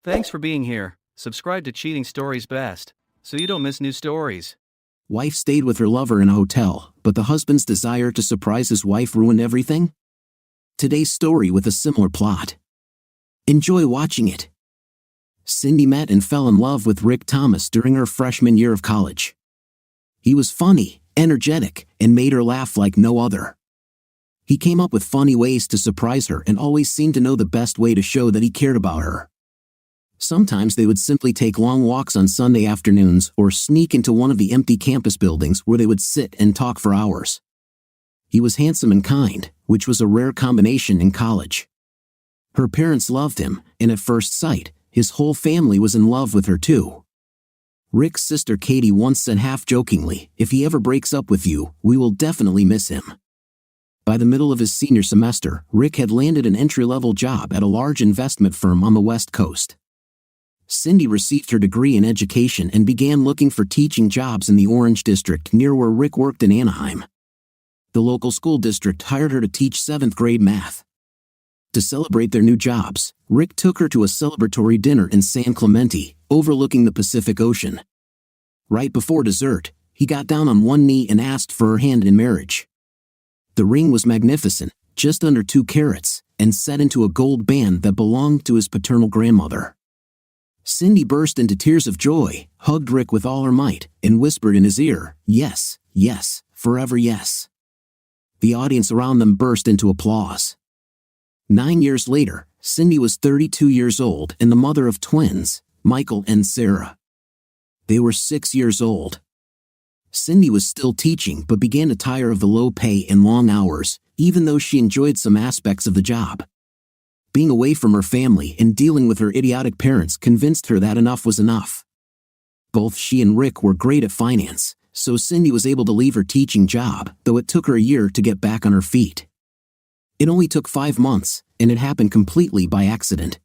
Thanks for being here. Subscribe to Cheating Stories Best, so you don't miss new stories. Wife stayed with her lover in a hotel, but the husband's desire to surprise his wife ruined everything? Today's story with a similar plot. Enjoy watching it. Cindy met and fell in love with Rick Thomas during her freshman year of college. He was funny, energetic, and made her laugh like no other. He came up with funny ways to surprise her and always seemed to know the best way to show that he cared about her. Sometimes they would simply take long walks on Sunday afternoons or sneak into one of the empty campus buildings where they would sit and talk for hours. He was handsome and kind, which was a rare combination in college. Her parents loved him, and at first sight, his whole family was in love with her too. Rick's sister Katie once said half-jokingly, "If he ever breaks up with you, we will definitely miss him." By the middle of his senior semester, Rick had landed an entry-level job at a large investment firm on the West Coast. Cindy received her degree in education and began looking for teaching jobs in the Orange District near where Rick worked in Anaheim. The local school district hired her to teach 7th grade math. To celebrate their new jobs, Rick took her to a celebratory dinner in San Clemente, overlooking the Pacific Ocean. Right before dessert, he got down on one knee and asked for her hand in marriage. The ring was magnificent, just under 2 carats, and set into a gold band that belonged to his paternal grandmother. Cindy burst into tears of joy, hugged Rick with all her might, and whispered in his ear, "Yes, yes, forever yes." The audience around them burst into applause. 9 years later, Cindy was 32 years old and the mother of twins, Michael and Sarah. They were 6 years old. Cindy was still teaching but began to tire of the low pay and long hours, even though she enjoyed some aspects of the job. Being away from her family and dealing with her idiotic parents convinced her that enough was enough. Both she and Rick were great at finance, so Cindy was able to leave her teaching job, though it took her a year to get back on her feet. It only took 5 months, and it happened completely by accident.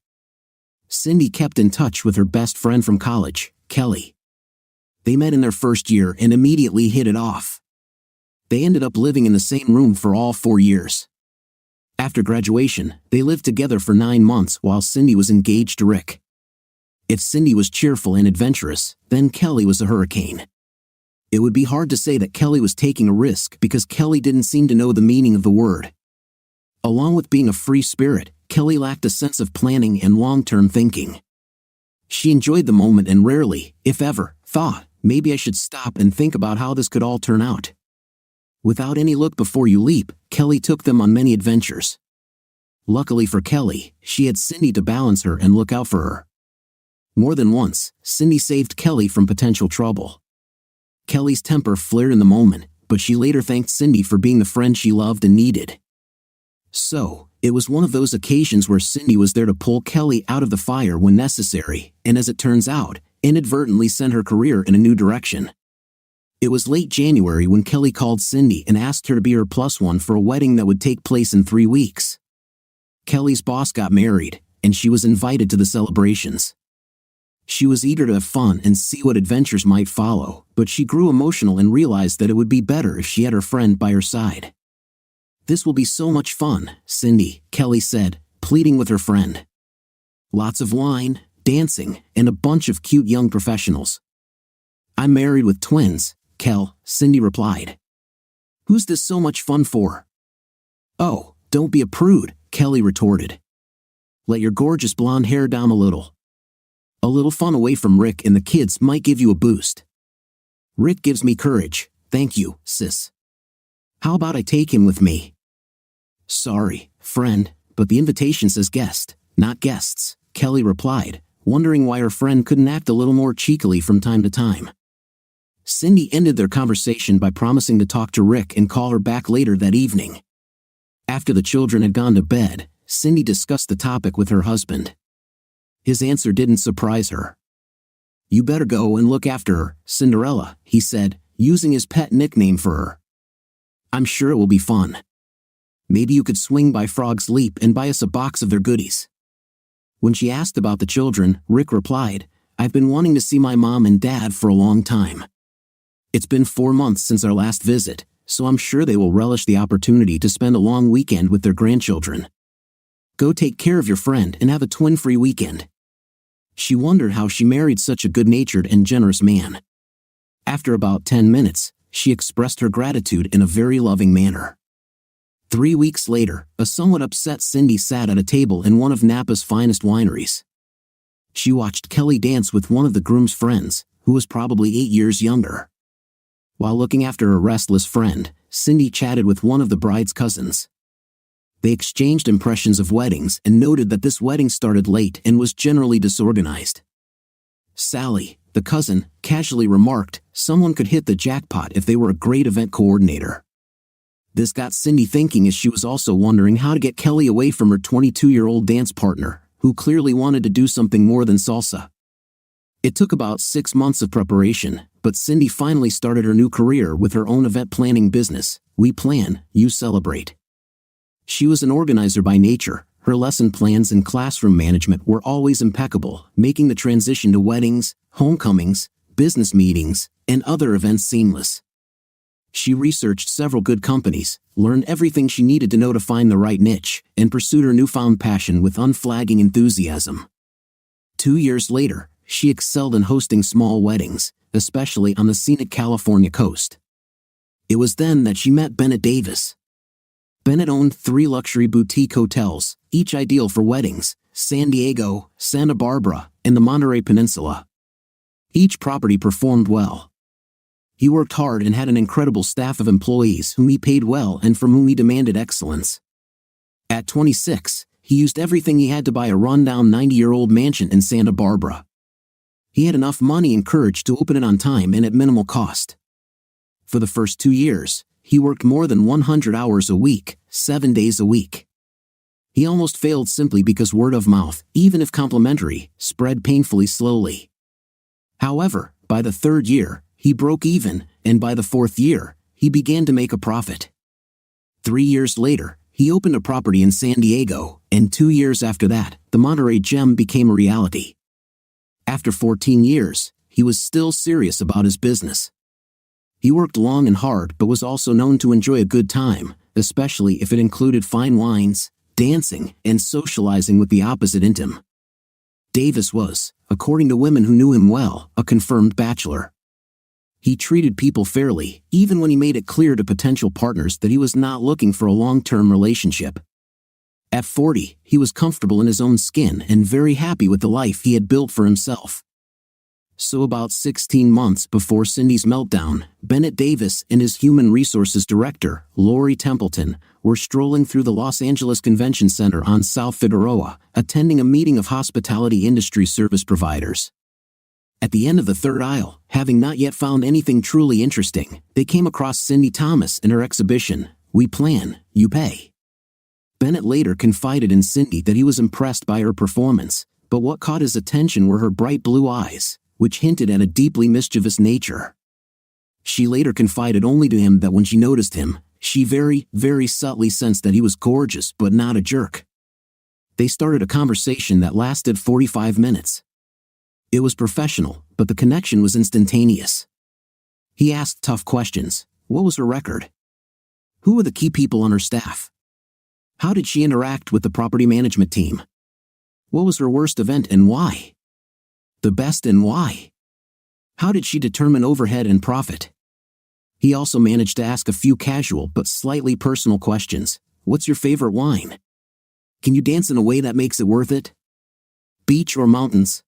Cindy kept in touch with her best friend from college, Kelly. They met in their first year and immediately hit it off. They ended up living in the same room for all 4 years. After graduation, they lived together for 9 months while Cindy was engaged to Rick. If Cindy was cheerful and adventurous, then Kelly was a hurricane. It would be hard to say that Kelly was taking a risk because Kelly didn't seem to know the meaning of the word. Along with being a free spirit, Kelly lacked a sense of planning and long-term thinking. She enjoyed the moment and rarely, if ever, thought, "Maybe I should stop and think about how this could all turn out." Without any look before you leap, Kelly took them on many adventures. Luckily for Kelly, she had Cindy to balance her and look out for her. More than once, Cindy saved Kelly from potential trouble. Kelly's temper flared in the moment, but she later thanked Cindy for being the friend she loved and needed. So, it was one of those occasions where Cindy was there to pull Kelly out of the fire when necessary, and as it turns out, inadvertently sent her career in a new direction. It was late January when Kelly called Cindy and asked her to be her +1 for a wedding that would take place in 3 weeks. Kelly's boss got married, and she was invited to the celebrations. She was eager to have fun and see what adventures might follow, but she grew emotional and realized that it would be better if she had her friend by her side. "This will be so much fun, Cindy," Kelly said, pleading with her friend. "Lots of wine, dancing, and a bunch of cute young professionals." "I'm married with twins, Kel," Cindy replied. "Who's this so much fun for?" "Oh, don't be a prude," Kelly retorted. "Let your gorgeous blonde hair down a little. A little fun away from Rick and the kids might give you a boost." "Rick gives me courage, thank you, sis. How about I take him with me?" "Sorry, friend, but the invitation says guest, not guests," Kelly replied, wondering why her friend couldn't act a little more cheekily from time to time. Cindy ended their conversation by promising to talk to Rick and call her back later that evening. After the children had gone to bed, Cindy discussed the topic with her husband. His answer didn't surprise her. "You better go and look after her, Cinderella," he said, using his pet nickname for her. "I'm sure it will be fun. Maybe you could swing by Frog's Leap and buy us a box of their goodies." When she asked about the children, Rick replied, "I've been wanting to see my mom and dad for a long time. It's been 4 months since our last visit, so I'm sure they will relish the opportunity to spend a long weekend with their grandchildren. Go take care of your friend and have a twin-free weekend." She wondered how she married such a good-natured and generous man. After about 10 minutes, she expressed her gratitude in a very loving manner. 3 weeks later, a somewhat upset Cindy sat at a table in one of Napa's finest wineries. She watched Kelly dance with one of the groom's friends, who was probably 8 years younger. While looking after a restless friend, Cindy chatted with one of the bride's cousins. They exchanged impressions of weddings and noted that this wedding started late and was generally disorganized. Sally, the cousin, casually remarked, someone could hit the jackpot if they were a great event coordinator. This got Cindy thinking, as she was also wondering how to get Kelly away from her 22-year-old dance partner, who clearly wanted to do something more than salsa. It took about 6 months of preparation, but Cindy finally started her new career with her own event planning business, We Plan, You Celebrate. She was an organizer by nature. Her lesson plans and classroom management were always impeccable, making the transition to weddings, homecomings, business meetings, and other events seamless. She researched several good companies, learned everything she needed to know to find the right niche, and pursued her newfound passion with unflagging enthusiasm. 2 years later, she excelled in hosting small weddings, especially on the scenic California coast. It was then that she met Bennett Davis. Bennett owned 3 luxury boutique hotels, each ideal for weddings: San Diego, Santa Barbara, and the Monterey Peninsula. Each property performed well. He worked hard and had an incredible staff of employees whom he paid well and from whom he demanded excellence. At 26, he used everything he had to buy a rundown 90-year-old mansion in Santa Barbara. He had enough money and courage to open it on time and at minimal cost. For the first 2 years, he worked more than 100 hours a week, 7 days a week. He almost failed simply because word of mouth, even if complimentary, spread painfully slowly. However, by the 3rd year, he broke even, and by the 4th year, he began to make a profit. 3 years later, he opened a property in San Diego, and 2 years after that, the Monterey Gem became a reality. After 14 years, he was still serious about his business. He worked long and hard but was also known to enjoy a good time, especially if it included fine wines, dancing, and socializing with the opposite intim. Davis was, according to women who knew him well, a confirmed bachelor. He treated people fairly, even when he made it clear to potential partners that he was not looking for a long-term relationship. At 40, he was comfortable in his own skin and very happy with the life he had built for himself. So about 16 months before Cindy's meltdown, Bennett Davis and his human resources director, Lori Templeton, were strolling through the Los Angeles Convention Center on South Figueroa, attending a meeting of hospitality industry service providers. At the end of the third aisle, having not yet found anything truly interesting, they came across Cindy Thomas and her exhibition, We Plan, You Pay. Bennett later confided in Cindy that he was impressed by her performance, but what caught his attention were her bright blue eyes, which hinted at a deeply mischievous nature. She later confided only to him that when she noticed him, she very, very subtly sensed that he was gorgeous but not a jerk. They started a conversation that lasted 45 minutes. It was professional, but the connection was instantaneous. He asked tough questions. What was her record? Who were the key people on her staff? How did she interact with the property management team? What was her worst event and why? The best and why? How did she determine overhead and profit? He also managed to ask a few casual but slightly personal questions. What's your favorite wine? Can you dance in a way that makes it worth it? Beach or mountains?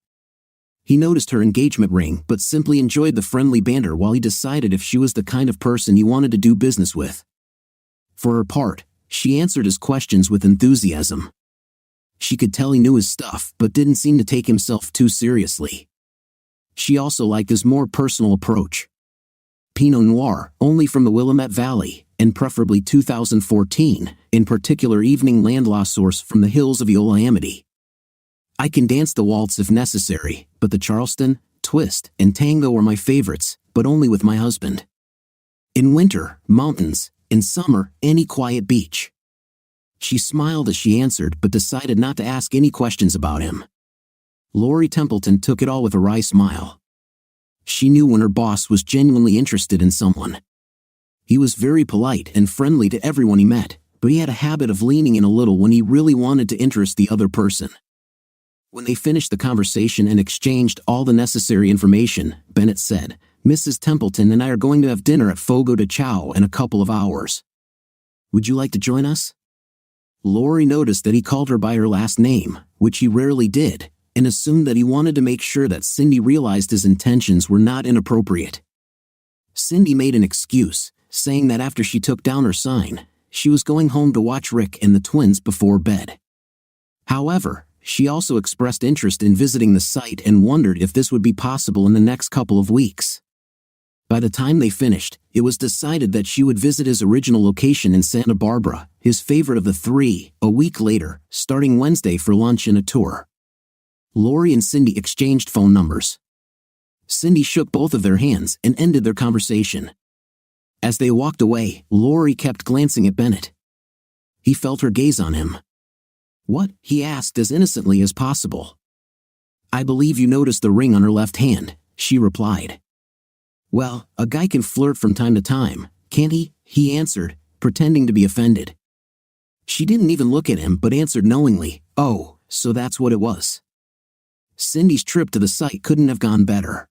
He noticed her engagement ring but simply enjoyed the friendly banter while he decided if she was the kind of person he wanted to do business with. For her part, she answered his questions with enthusiasm. She could tell he knew his stuff but didn't seem to take himself too seriously. She also liked his more personal approach. Pinot Noir, only from the Willamette Valley, and preferably 2014, in particular evening land law source from the hills of Yosemite. I can dance the waltz if necessary, but the Charleston, twist, and tango are my favorites, but only with my husband. In winter, mountains. In summer, any quiet beach. She smiled as she answered but decided not to ask any questions about him. Lori Templeton took it all with a wry smile. She knew when her boss was genuinely interested in someone. He was very polite and friendly to everyone he met, but he had a habit of leaning in a little when he really wanted to interest the other person. When they finished the conversation and exchanged all the necessary information, Bennett said, "Mrs. Templeton and I are going to have dinner at Fogo de Chao in a couple of hours. Would you like to join us?" Lori noticed that he called her by her last name, which he rarely did, and assumed that he wanted to make sure that Cindy realized his intentions were not inappropriate. Cindy made an excuse, saying that after she took down her sign, she was going home to watch Rick and the twins before bed. However, she also expressed interest in visiting the site and wondered if this would be possible in the next couple of weeks. By the time they finished, it was decided that she would visit his original location in Santa Barbara, his favorite of the three, a week later, starting Wednesday for lunch and a tour. Lori and Cindy exchanged phone numbers. Cindy shook both of their hands and ended their conversation. As they walked away, Lori kept glancing at Bennett. He felt her gaze on him. "What?" he asked as innocently as possible. "I believe you noticed the ring on her left hand," she replied. "Well, a guy can flirt from time to time, can't he?" he answered, pretending to be offended. She didn't even look at him but answered knowingly, "Oh, so that's what it was." Cindy's trip to the site couldn't have gone better.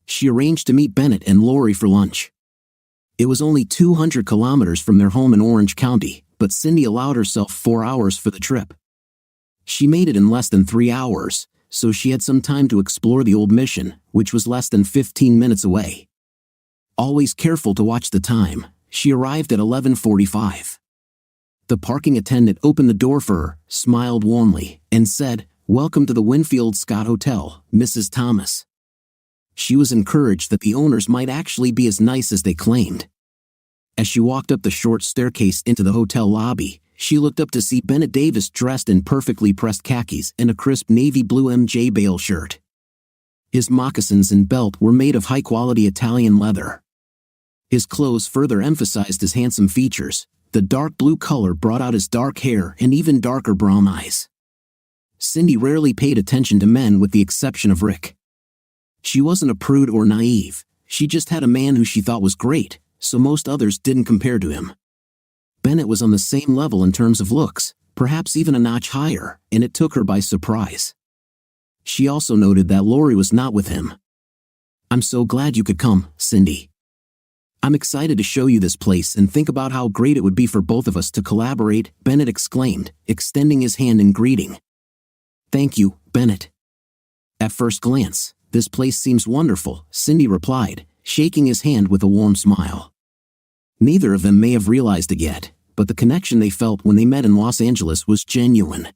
She arranged to meet Bennett and Lori for lunch. It was only 200 kilometers from their home in Orange County, but Cindy allowed herself 4 hours for the trip. She made it in less than 3 hours, so she had some time to explore the old mission, which was less than 15 minutes away. Always careful to watch the time, she arrived at 11:45. The parking attendant opened the door for her, smiled warmly, and said, "Welcome to the Winfield Scott Hotel, Mrs. Thomas." She was encouraged that the owners might actually be as nice as they claimed. As she walked up the short staircase into the hotel lobby, she looked up to see Bennett Davis dressed in perfectly pressed khakis and a crisp navy blue MJ Bale shirt. His moccasins and belt were made of high-quality Italian leather. His clothes further emphasized his handsome features. The dark blue color brought out his dark hair and even darker brown eyes. Cindy rarely paid attention to men with the exception of Rick. She wasn't a prude or naive, she just had a man who she thought was great, so most others didn't compare to him. Bennett was on the same level in terms of looks, perhaps even a notch higher, and it took her by surprise. She also noted that Lori was not with him. "I'm so glad you could come, Cindy. I'm excited to show you this place and think about how great it would be for both of us to collaborate," Bennett exclaimed, extending his hand in greeting. "Thank you, Bennett. At first glance, this place seems wonderful," Cindy replied, shaking his hand with a warm smile. Neither of them may have realized it yet, but the connection they felt when they met in Los Angeles was genuine.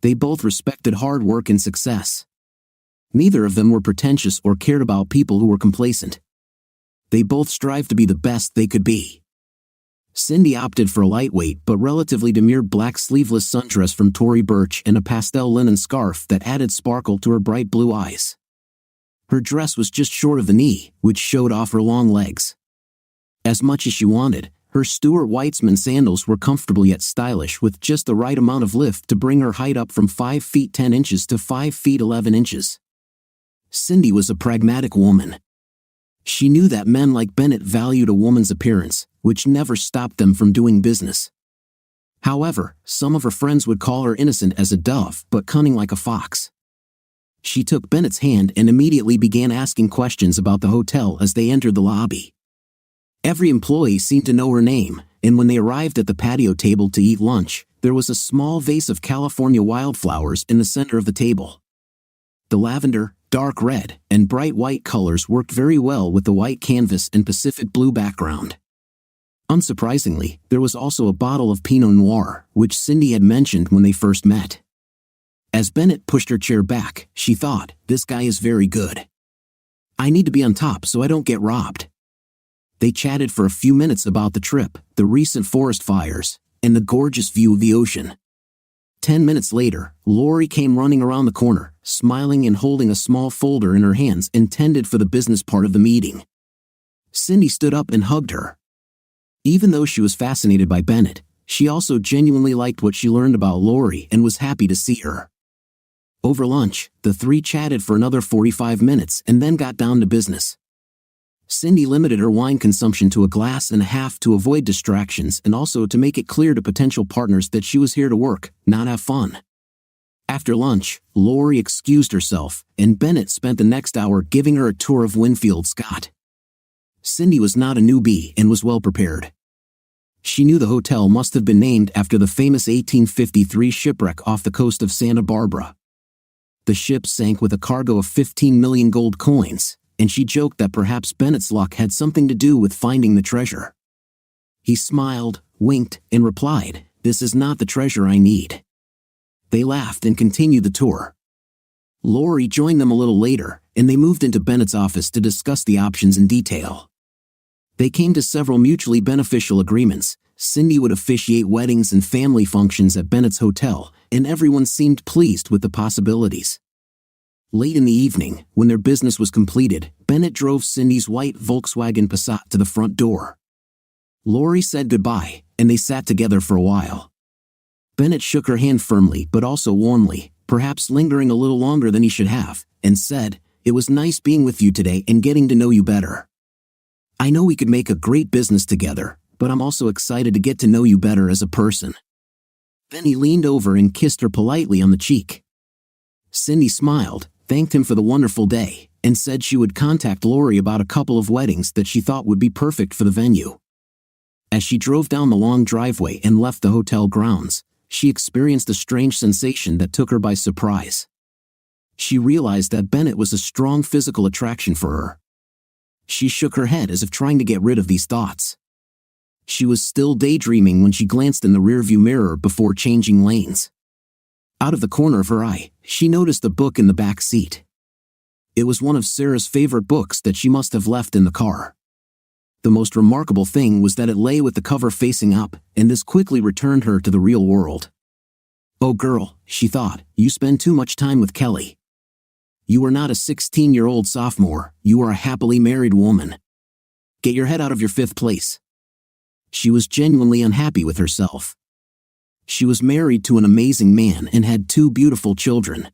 They both respected hard work and success. Neither of them were pretentious or cared about people who were complacent. They both strived to be the best they could be. Cindy opted for a lightweight but relatively demure black sleeveless sundress from Tory Burch and a pastel linen scarf that added sparkle to her bright blue eyes. Her dress was just short of the knee, which showed off her long legs. As much as she wanted, her Stuart Weitzman sandals were comfortable yet stylish with just the right amount of lift to bring her height up from 5 feet 10 inches to 5 feet 11 inches. Cindy was a pragmatic woman. She knew that men like Bennett valued a woman's appearance, which never stopped them from doing business. However, some of her friends would call her innocent as a dove but cunning like a fox. She took Bennett's hand and immediately began asking questions about the hotel as they entered the lobby. Every employee seemed to know her name, and when they arrived at the patio table to eat lunch, there was a small vase of California wildflowers in the center of the table. The lavender, dark red, and bright white colors worked very well with the white canvas and Pacific blue background. Unsurprisingly, there was also a bottle of Pinot Noir, which Cindy had mentioned when they first met. As Bennett pushed her chair back, she thought, "This guy is very good. I need to be on top so I don't get robbed." They chatted for a few minutes about the trip, the recent forest fires, and the gorgeous view of the ocean. 10 minutes later, Lori came running around the corner, smiling and holding a small folder in her hands intended for the business part of the meeting. Cindy stood up and hugged her. Even though she was fascinated by Bennett, she also genuinely liked what she learned about Lori and was happy to see her. Over lunch, the three chatted for another 45 minutes and then got down to business. Cindy limited her wine consumption to a glass and a half to avoid distractions and also to make it clear to potential partners that she was here to work, not have fun. After lunch, Lori excused herself, and Bennett spent the next hour giving her a tour of Winfield Scott. Cindy was not a newbie and was well prepared. She knew the hotel must have been named after the famous 1853 shipwreck off the coast of Santa Barbara. The ship sank with a cargo of 15 million gold coins, and she joked that perhaps Bennett's luck had something to do with finding the treasure. He smiled, winked, and replied, "This is not the treasure I need." They laughed and continued the tour. Lori joined them a little later, and they moved into Bennett's office to discuss the options in detail. They came to several mutually beneficial agreements. Cindy would officiate weddings and family functions at Bennett's hotel, and everyone seemed pleased with the possibilities. Late in the evening, when their business was completed, Bennett drove Cindy's white Volkswagen Passat to the front door. Lori said goodbye, and they sat together for a while. Bennett shook her hand firmly but also warmly, perhaps lingering a little longer than he should have, and said, "It was nice being with you today and getting to know you better. I know we could make a great business together, but I'm also excited to get to know you better as a person." Then he leaned over and kissed her politely on the cheek. Cindy smiled, thanked him for the wonderful day, and said she would contact Lori about a couple of weddings that she thought would be perfect for the venue. As she drove down the long driveway and left the hotel grounds, she experienced a strange sensation that took her by surprise. She realized that Bennett was a strong physical attraction for her. She shook her head as if trying to get rid of these thoughts. She was still daydreaming when she glanced in the rearview mirror before changing lanes. Out of the corner of her eye, she noticed a book in the back seat. It was one of Sarah's favorite books that she must have left in the car. The most remarkable thing was that it lay with the cover facing up, and this quickly returned her to the real world. "Oh girl," she thought, "you spend too much time with Kelly. You are not a 16-year-old sophomore, you are a happily married woman. Get your head out of your fifth place." She was genuinely unhappy with herself. She was married to an amazing man and had 2 beautiful children.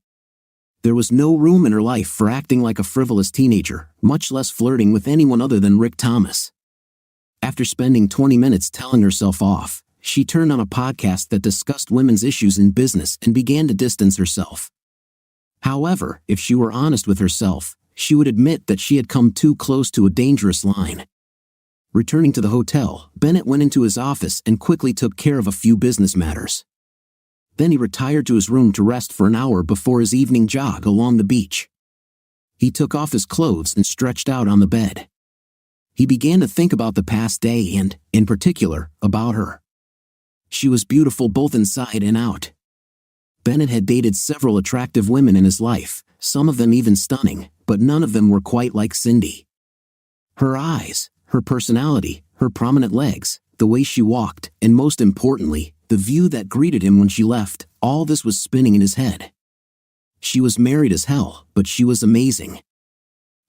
There was no room in her life for acting like a frivolous teenager, much less flirting with anyone other than Rick Thomas. After spending 20 minutes telling herself off, she turned on a podcast that discussed women's issues in business and began to distance herself. However, if she were honest with herself, she would admit that she had come too close to a dangerous line. Returning to the hotel, Bennett went into his office and quickly took care of a few business matters. Then he retired to his room to rest for an hour before his evening jog along the beach. He took off his clothes and stretched out on the bed. He began to think about the past day and, in particular, about her. She was beautiful both inside and out. Bennett had dated several attractive women in his life, some of them even stunning, but none of them were quite like Cindy. Her eyes, her personality, her prominent legs, the way she walked, and most importantly, the view that greeted him when she left, all this was spinning in his head. She was married as hell, but she was amazing.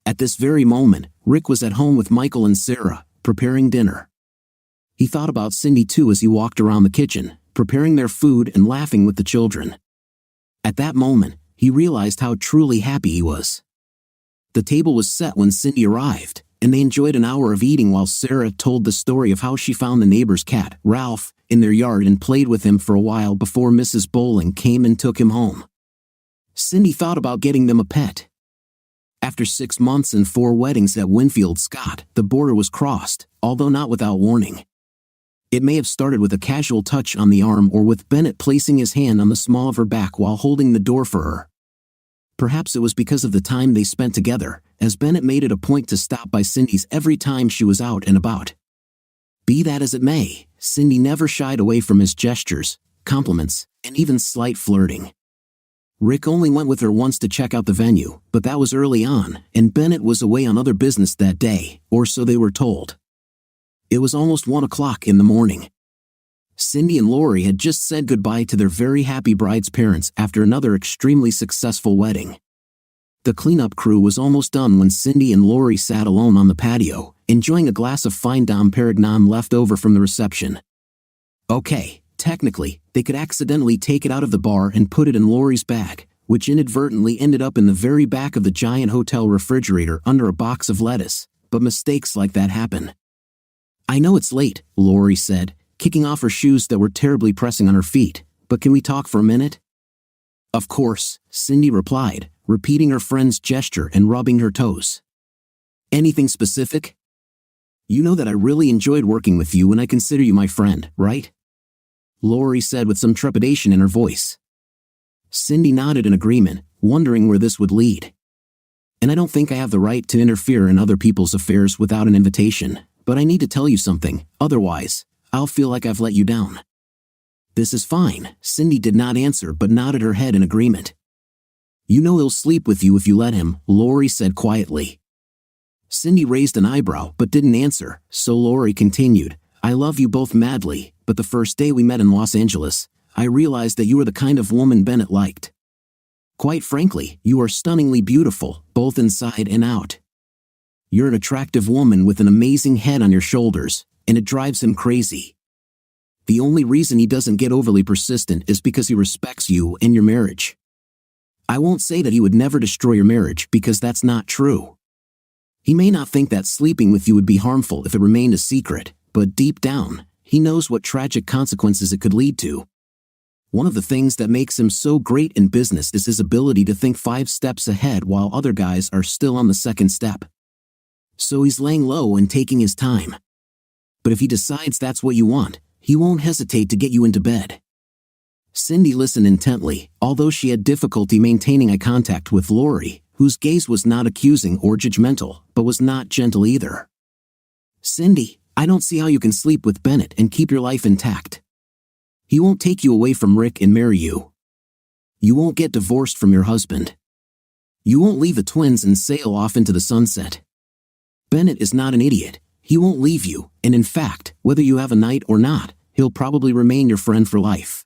At this very moment, Rick was at home with Michael and Sarah, preparing dinner. He thought about Cindy too as he walked around the kitchen, preparing their food and laughing with the children. At that moment, he realized how truly happy he was. The table was set when Cindy arrived, and they enjoyed an hour of eating while Sarah told the story of how she found the neighbor's cat, Ralph, in their yard and played with him for a while before Mrs. Bowling came and took him home. Cindy thought about getting them a pet. After 6 months and 4 weddings at Winfield Scott, the border was crossed, although not without warning. It may have started with a casual touch on the arm or with Bennett placing his hand on the small of her back while holding the door for her. Perhaps it was because of the time they spent together, as Bennett made it a point to stop by Cindy's every time she was out and about. Be that as it may, Cindy never shied away from his gestures, compliments, and even slight flirting. Rick only went with her once to check out the venue, but that was early on, and Bennett was away on other business that day, or so they were told. It was almost 1 o'clock in the morning. Cindy and Lori had just said goodbye to their very happy bride's parents after another extremely successful wedding. The cleanup crew was almost done when Cindy and Lori sat alone on the patio, enjoying a glass of fine Dom Perignon left over from the reception. Okay, technically, they could accidentally take it out of the bar and put it in Lori's bag, which inadvertently ended up in the very back of the giant hotel refrigerator under a box of lettuce, but mistakes like that happen. "I know it's late," Lori said, kicking off her shoes that were terribly pressing on her feet, "but can we talk for a minute?" Of course, Cindy replied, repeating her friend's gesture and rubbing her toes. Anything specific? You know that I really enjoyed working with you and I consider you my friend, right? Lori said with some trepidation in her voice. Cindy nodded in agreement, wondering where this would lead. And I don't think I have the right to interfere in other people's affairs without an invitation, but I need to tell you something, otherwise, I'll feel like I've let you down. This is fine, Cindy did not answer but nodded her head in agreement. You know he'll sleep with you if you let him, Lori said quietly. Cindy raised an eyebrow but didn't answer, so Lori continued, I love you both madly, but the first day we met in Los Angeles, I realized that you were the kind of woman Bennett liked. Quite frankly, you are stunningly beautiful, both inside and out. You're an attractive woman with an amazing head on your shoulders, and it drives him crazy. The only reason he doesn't get overly persistent is because he respects you and your marriage. I won't say that he would never destroy your marriage because that's not true. He may not think that sleeping with you would be harmful if it remained a secret, but deep down, he knows what tragic consequences it could lead to. One of the things that makes him so great in business is his ability to think 5 steps ahead while other guys are still on the second step. So he's laying low and taking his time. But if he decides that's what you want, he won't hesitate to get you into bed. Cindy listened intently, although she had difficulty maintaining eye contact with Lori, whose gaze was not accusing or judgmental, but was not gentle either. Cindy, I don't see how you can sleep with Bennett and keep your life intact. He won't take you away from Rick and marry you. You won't get divorced from your husband. You won't leave the twins and sail off into the sunset. Bennett is not an idiot. He won't leave you, and in fact, whether you have a night or not, he'll probably remain your friend for life.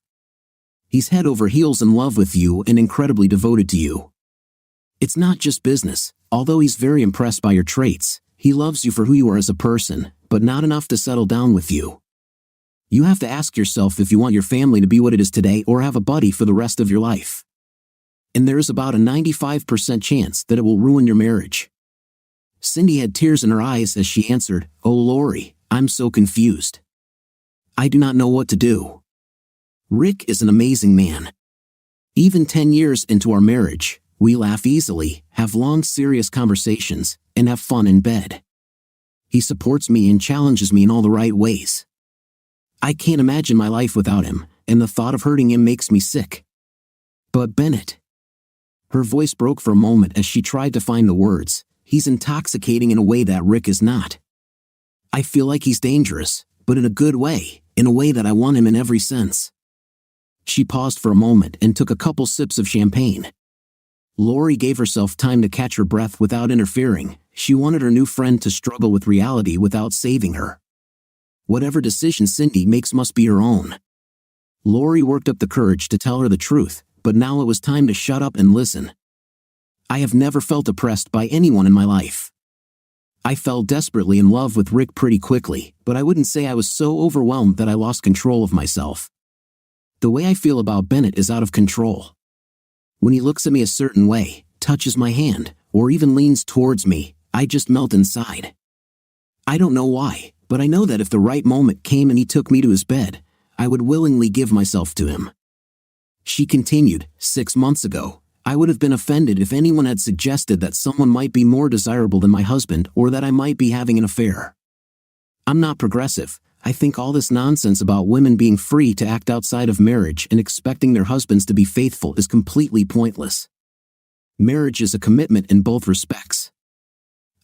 He's head over heels in love with you and incredibly devoted to you. It's not just business, although he's very impressed by your traits, he loves you for who you are as a person, but not enough to settle down with you. You have to ask yourself if you want your family to be what it is today or have a buddy for the rest of your life. And there is about a 95% chance that it will ruin your marriage. Cindy had tears in her eyes as she answered, Oh Lori, I'm so confused. I do not know what to do. Rick is an amazing man. Even 10 years into our marriage, we laugh easily, have long serious conversations, and have fun in bed. He supports me and challenges me in all the right ways. I can't imagine my life without him, and the thought of hurting him makes me sick. But Bennett. Her voice broke for a moment as she tried to find the words. He's intoxicating in a way that Rick is not. I feel like he's dangerous, but in a good way, in a way that I want him in every sense. She paused for a moment and took a couple sips of champagne. Lori gave herself time to catch her breath without interfering. She wanted her new friend to struggle with reality without saving her. Whatever decision Cindy makes must be her own. Lori worked up the courage to tell her the truth, but now it was time to shut up and listen. I have never felt oppressed by anyone in my life. I fell desperately in love with Rick pretty quickly, but I wouldn't say I was so overwhelmed that I lost control of myself. The way I feel about Bennett is out of control. When he looks at me a certain way, touches my hand, or even leans towards me, I just melt inside. I don't know why, but I know that if the right moment came and he took me to his bed, I would willingly give myself to him. She continued, 6 months ago, I would have been offended if anyone had suggested that someone might be more desirable than my husband or that I might be having an affair. I'm not progressive. I think all this nonsense about women being free to act outside of marriage and expecting their husbands to be faithful is completely pointless. Marriage is a commitment in both respects.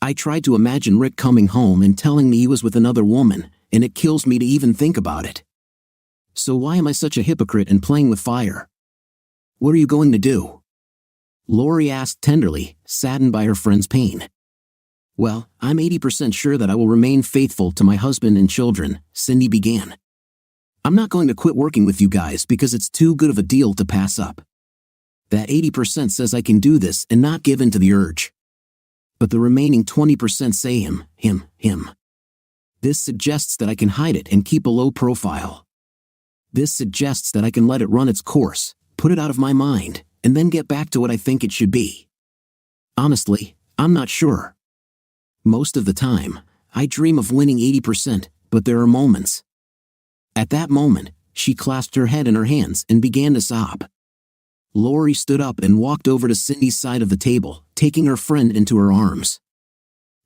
I tried to imagine Rick coming home and telling me he was with another woman, and it kills me to even think about it. So why am I such a hypocrite and playing with fire? What are you going to do? Lori asked tenderly, saddened by her friend's pain. Well, I'm 80% sure that I will remain faithful to my husband and children, Cindy began. I'm not going to quit working with you guys because it's too good of a deal to pass up. That 80% says I can do this and not give in to the urge. But the remaining 20% say him. This suggests that I can hide it and keep a low profile. This suggests that I can let it run its course, put it out of my mind, and then get back to what I think it should be. Honestly, I'm not sure. Most of the time, I dream of winning 80%, but there are moments. At that moment, she clasped her head in her hands and began to sob. Lori stood up and walked over to Cindy's side of the table, taking her friend into her arms.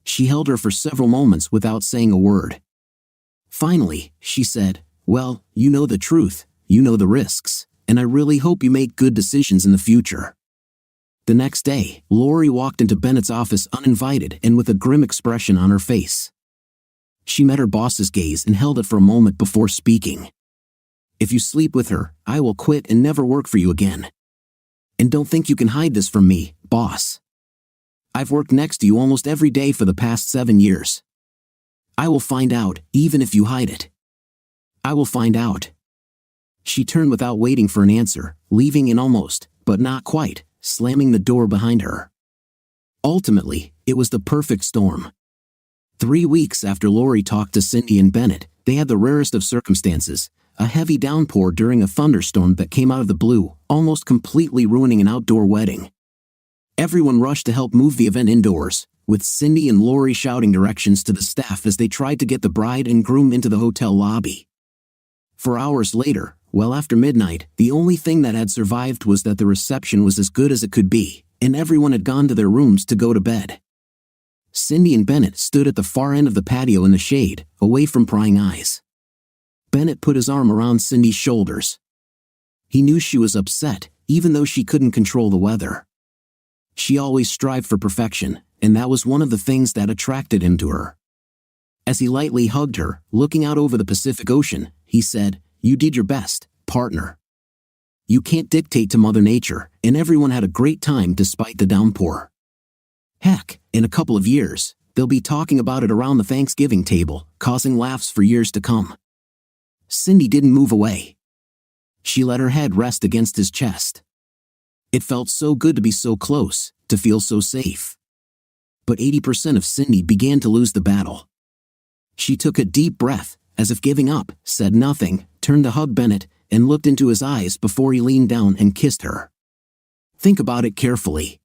She held her for several moments without saying a word. Finally, she said, "Well, you know the truth, you know the risks, and I really hope you make good decisions in the future." The next day, Lori walked into Bennett's office uninvited and with a grim expression on her face. She met her boss's gaze and held it for a moment before speaking. "If you sleep with her, I will quit and never work for you again. And don't think you can hide this from me, boss. I've worked next to you almost every day for the past 7 years. I will find out, even if you hide it. I will find out." She turned without waiting for an answer, leaving in almost, but not quite, slamming the door behind her. Ultimately, it was the perfect storm. 3 weeks after Lori talked to Cindy and Bennett, they had the rarest of circumstances, a heavy downpour during a thunderstorm that came out of the blue, almost completely ruining an outdoor wedding. Everyone rushed to help move the event indoors, with Cindy and Lori shouting directions to the staff as they tried to get the bride and groom into the hotel lobby. 4 hours later, well after midnight, the only thing that had survived was that the reception was as good as it could be, and everyone had gone to their rooms to go to bed. Cindy and Bennett stood at the far end of the patio in the shade, away from prying eyes. Bennett put his arm around Cindy's shoulders. He knew she was upset, even though she couldn't control the weather. She always strived for perfection, and that was one of the things that attracted him to her. As he lightly hugged her, looking out over the Pacific Ocean, he said, "You did your best, partner. You can't dictate to Mother Nature," and everyone had a great time despite the downpour. Heck, in a couple of years, they'll be talking about it around the Thanksgiving table, causing laughs for years to come. Cindy didn't move away. She let her head rest against his chest. It felt so good to be so close, to feel so safe. But 80% of Cindy began to lose the battle. She took a deep breath, as if giving up, said nothing, turned to hug Bennett, and looked into his eyes before he leaned down and kissed her. "Think about it carefully.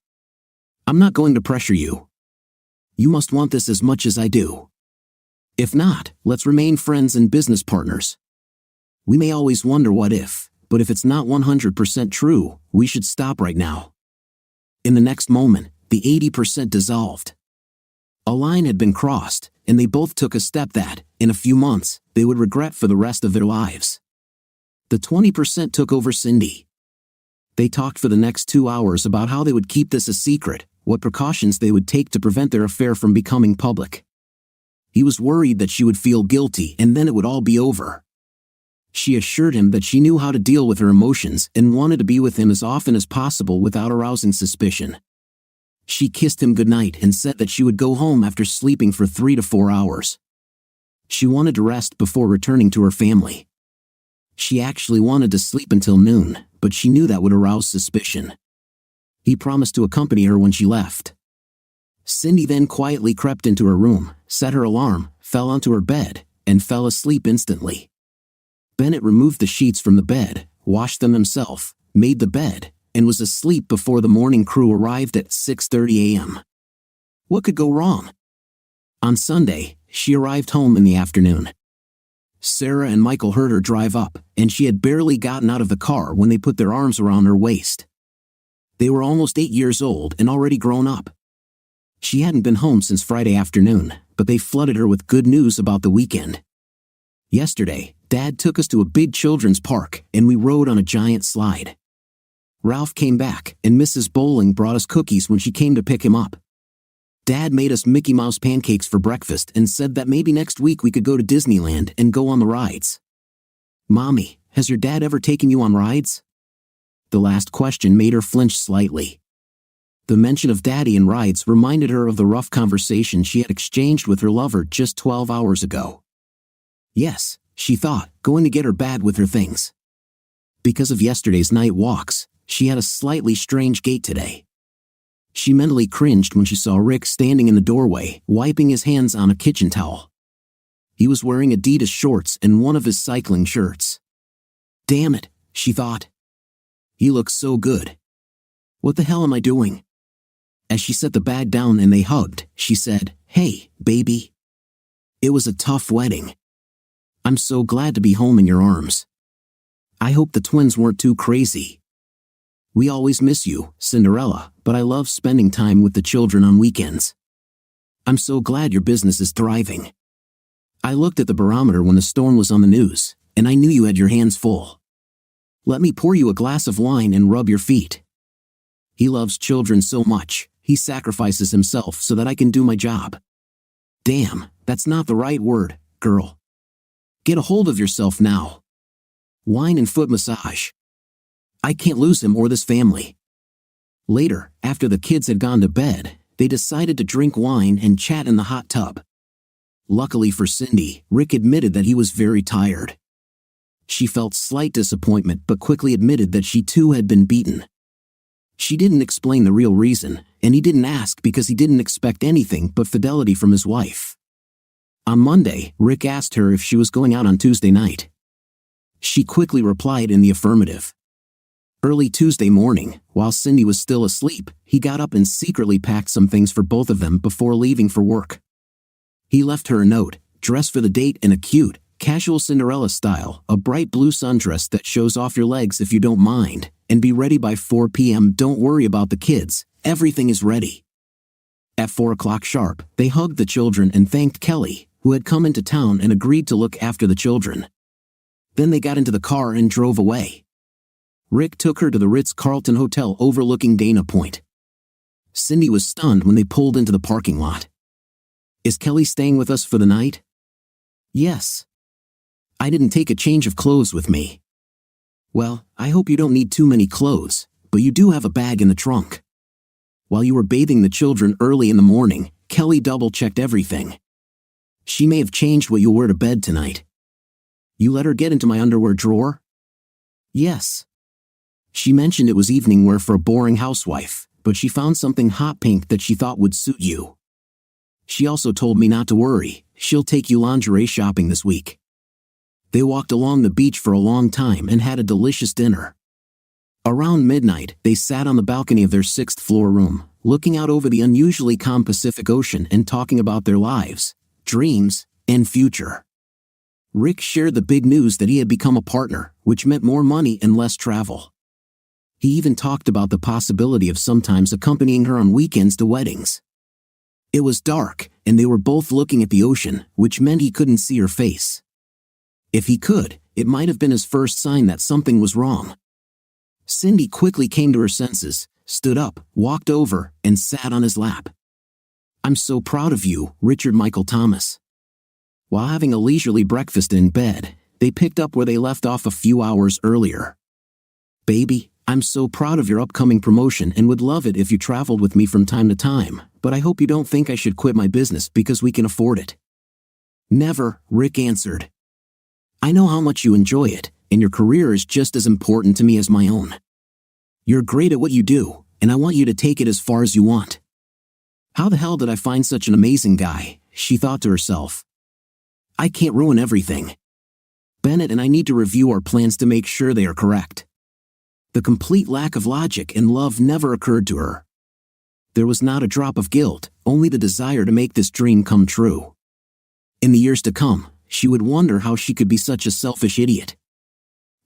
I'm not going to pressure you. You must want this as much as I do. If not, let's remain friends and business partners. We may always wonder what if, but if it's not 100% true, we should stop right now." In the next moment, the 80% dissolved. A line had been crossed, and they both took a step that, in a few months, they would regret for the rest of their lives. The 20% took over Cindy. They talked for the next 2 hours about how they would keep this a secret, what precautions they would take to prevent their affair from becoming public. He was worried that she would feel guilty and then it would all be over. She assured him that she knew how to deal with her emotions and wanted to be with him as often as possible without arousing suspicion. She kissed him goodnight and said that she would go home after sleeping for 3 to 4 hours. She wanted to rest before returning to her family. She actually wanted to sleep until noon, but she knew that would arouse suspicion. He promised to accompany her when she left. Cindy then quietly crept into her room, set her alarm, fell onto her bed, and fell asleep instantly. Bennett removed the sheets from the bed, washed them himself, made the bed, and was asleep before the morning crew arrived at 6:30 a.m. What could go wrong? On Sunday, she arrived home in the afternoon. Sarah and Michael heard her drive up, and she had barely gotten out of the car when they put their arms around her waist. They were almost 8 years old and already grown up. She hadn't been home since Friday afternoon, but they flooded her with good news about the weekend. Yesterday, Dad took us to a big children's park, and we rode on a giant slide. Ralph came back, and Mrs. Bowling brought us cookies when she came to pick him up. Dad made us Mickey Mouse pancakes for breakfast and said that maybe next week we could go to Disneyland and go on the rides. "Mommy, has your dad ever taken you on rides?" The last question made her flinch slightly. The mention of Daddy and rides reminded her of the rough conversation she had exchanged with her lover just 12 hours ago. Yes, she thought, going to get her bag with her things. Because of yesterday's night walks, she had a slightly strange gait today. She mentally cringed when she saw Rick standing in the doorway, wiping his hands on a kitchen towel. He was wearing Adidas shorts and one of his cycling shirts. Damn it, she thought. He looks so good. What the hell am I doing? As she set the bag down and they hugged, she said, "Hey, baby. It was a tough wedding. I'm so glad to be home in your arms. I hope the twins weren't too crazy." We always miss you, Cinderella, but I love spending time with the children on weekends. I'm so glad your business is thriving. I looked at the barometer when the storm was on the news, and I knew you had your hands full. Let me pour you a glass of wine and rub your feet. He loves children so much, he sacrifices himself so that I can do my job. Damn, that's not the right word, girl. Get a hold of yourself now. Wine and foot massage. I can't lose him or this family. Later, after the kids had gone to bed, they decided to drink wine and chat in the hot tub. Luckily for Cindy, Rick admitted that he was very tired. She felt slight disappointment but quickly admitted that she too had been beaten. She didn't explain the real reason, and he didn't ask because he didn't expect anything but fidelity from his wife. On Monday, Rick asked her if she was going out on Tuesday night. She quickly replied in the affirmative. Early Tuesday morning, while Cindy was still asleep, he got up and secretly packed some things for both of them before leaving for work. He left her a note, dress for the date in a cute, casual Cinderella style, a bright blue sundress that shows off your legs if you don't mind, and be ready by 4 p.m. Don't worry about the kids, everything is ready. At 4 o'clock sharp, they hugged the children and thanked Kelly, who had come into town and agreed to look after the children. Then they got into the car and drove away. Rick took her to the Ritz-Carlton Hotel overlooking Dana Point. Cindy was stunned when they pulled into the parking lot. Is Kelly staying with us for the night? Yes. I didn't take a change of clothes with me. Well, I hope you don't need too many clothes, but you do have a bag in the trunk. While you were bathing the children early in the morning, Kelly double-checked everything. She may have changed what you'll wear to bed tonight. You let her get into my underwear drawer? Yes. She mentioned it was evening wear for a boring housewife, but she found something hot pink that she thought would suit you. She also told me not to worry, she'll take you lingerie shopping this week. They walked along the beach for a long time and had a delicious dinner. Around midnight, they sat on the balcony of their 6th floor room, looking out over the unusually calm Pacific Ocean and talking about their lives, dreams, and future. Rick shared the big news that he had become a partner, which meant more money and less travel. He even talked about the possibility of sometimes accompanying her on weekends to weddings. It was dark, and they were both looking at the ocean, which meant he couldn't see her face. If he could, it might have been his first sign that something was wrong. Cindy quickly came to her senses, stood up, walked over, and sat on his lap. I'm so proud of you, Richard Michael Thomas. While having a leisurely breakfast in bed, they picked up where they left off a few hours earlier. Baby, I'm so proud of your upcoming promotion and would love it if you traveled with me from time to time, but I hope you don't think I should quit my business because we can afford it. Never, Rick answered. I know how much you enjoy it, and your career is just as important to me as my own. You're great at what you do, and I want you to take it as far as you want. How the hell did I find such an amazing guy, she thought to herself. I can't ruin everything. Bennett and I need to review our plans to make sure they are correct. The complete lack of logic and love never occurred to her. There was not a drop of guilt, only the desire to make this dream come true. In the years to come, she would wonder how she could be such a selfish idiot.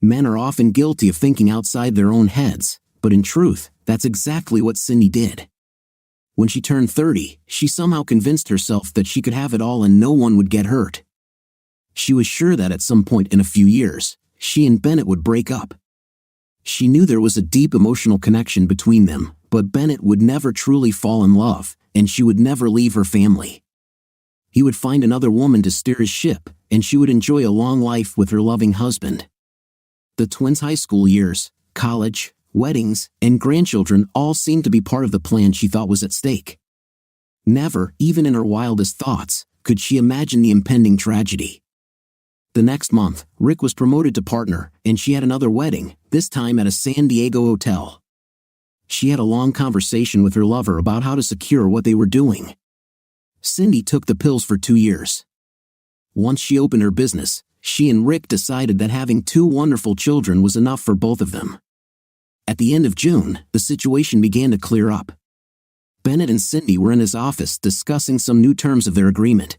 Men are often guilty of thinking outside their own heads, but in truth, that's exactly what Cindy did. When she turned 30, she somehow convinced herself that she could have it all and no one would get hurt. She was sure that at some point in a few years, she and Bennett would break up. She knew there was a deep emotional connection between them, but Bennett would never truly fall in love, and she would never leave her family. He would find another woman to steer his ship, and she would enjoy a long life with her loving husband. The twins' high school years, college, weddings, and grandchildren all seemed to be part of the plan she thought was at stake. Never, even in her wildest thoughts, could she imagine the impending tragedy. The next month, Rick was promoted to partner, and she had another wedding, this time at a San Diego hotel. She had a long conversation with her lover about how to secure what they were doing. Cindy took the pills for 2 years. Once she opened her business, she and Rick decided that having 2 wonderful children was enough for both of them. At the end of June, the situation began to clear up. Bennett and Cindy were in his office discussing some new terms of their agreement.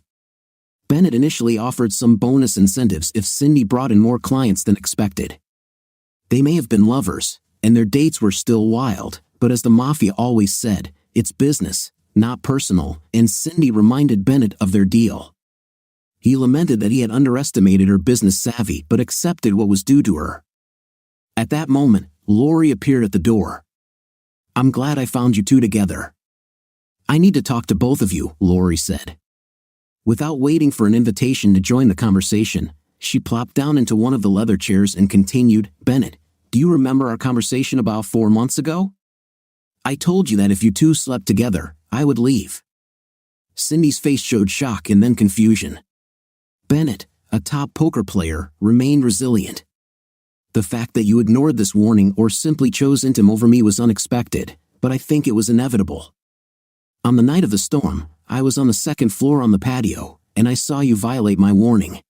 Bennett initially offered some bonus incentives if Cindy brought in more clients than expected. They may have been lovers, and their dates were still wild, but as the mafia always said, it's business, not personal, and Cindy reminded Bennett of their deal. He lamented that he had underestimated her business savvy but accepted what was due to her. At that moment, Lori appeared at the door. "I'm glad I found you two together." "I need to talk to both of you," Lori said. Without waiting for an invitation to join the conversation, she plopped down into one of the leather chairs and continued, "Bennett, do you remember our conversation about 4 months ago? I told you that if you two slept together, I would leave." Cindy's face showed shock and then confusion. Bennett, a top poker player, remained resilient. "The fact that you ignored this warning or simply chose intim over me was unexpected, but I think it was inevitable. On the night of the storm, I was on the second floor on the patio, and I saw you violate my warning.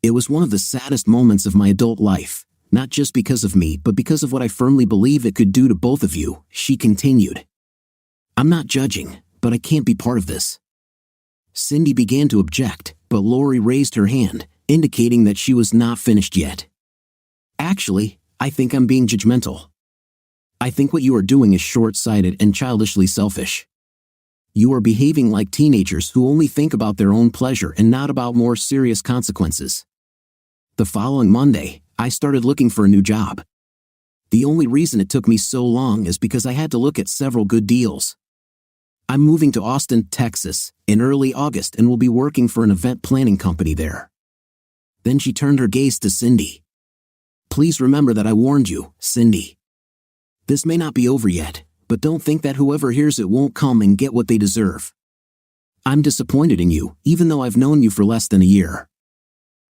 It was one of the saddest moments of my adult life, not just because of me but because of what I firmly believe it could do to both of you," she continued. "I'm not judging, but I can't be part of this." Cindy began to object, but Lori raised her hand, indicating that she was not finished yet. "Actually, I think I'm being judgmental. I think what you are doing is short-sighted and childishly selfish. You are behaving like teenagers who only think about their own pleasure and not about more serious consequences. The following Monday, I started looking for a new job. The only reason it took me so long is because I had to look at several good deals. I'm moving to Austin, Texas, in early August and will be working for an event planning company there." Then she turned her gaze to Cindy. "Please remember that I warned you, Cindy. This may not be over yet, but don't think that whoever hears it won't come and get what they deserve. I'm disappointed in you, even though I've known you for less than a year.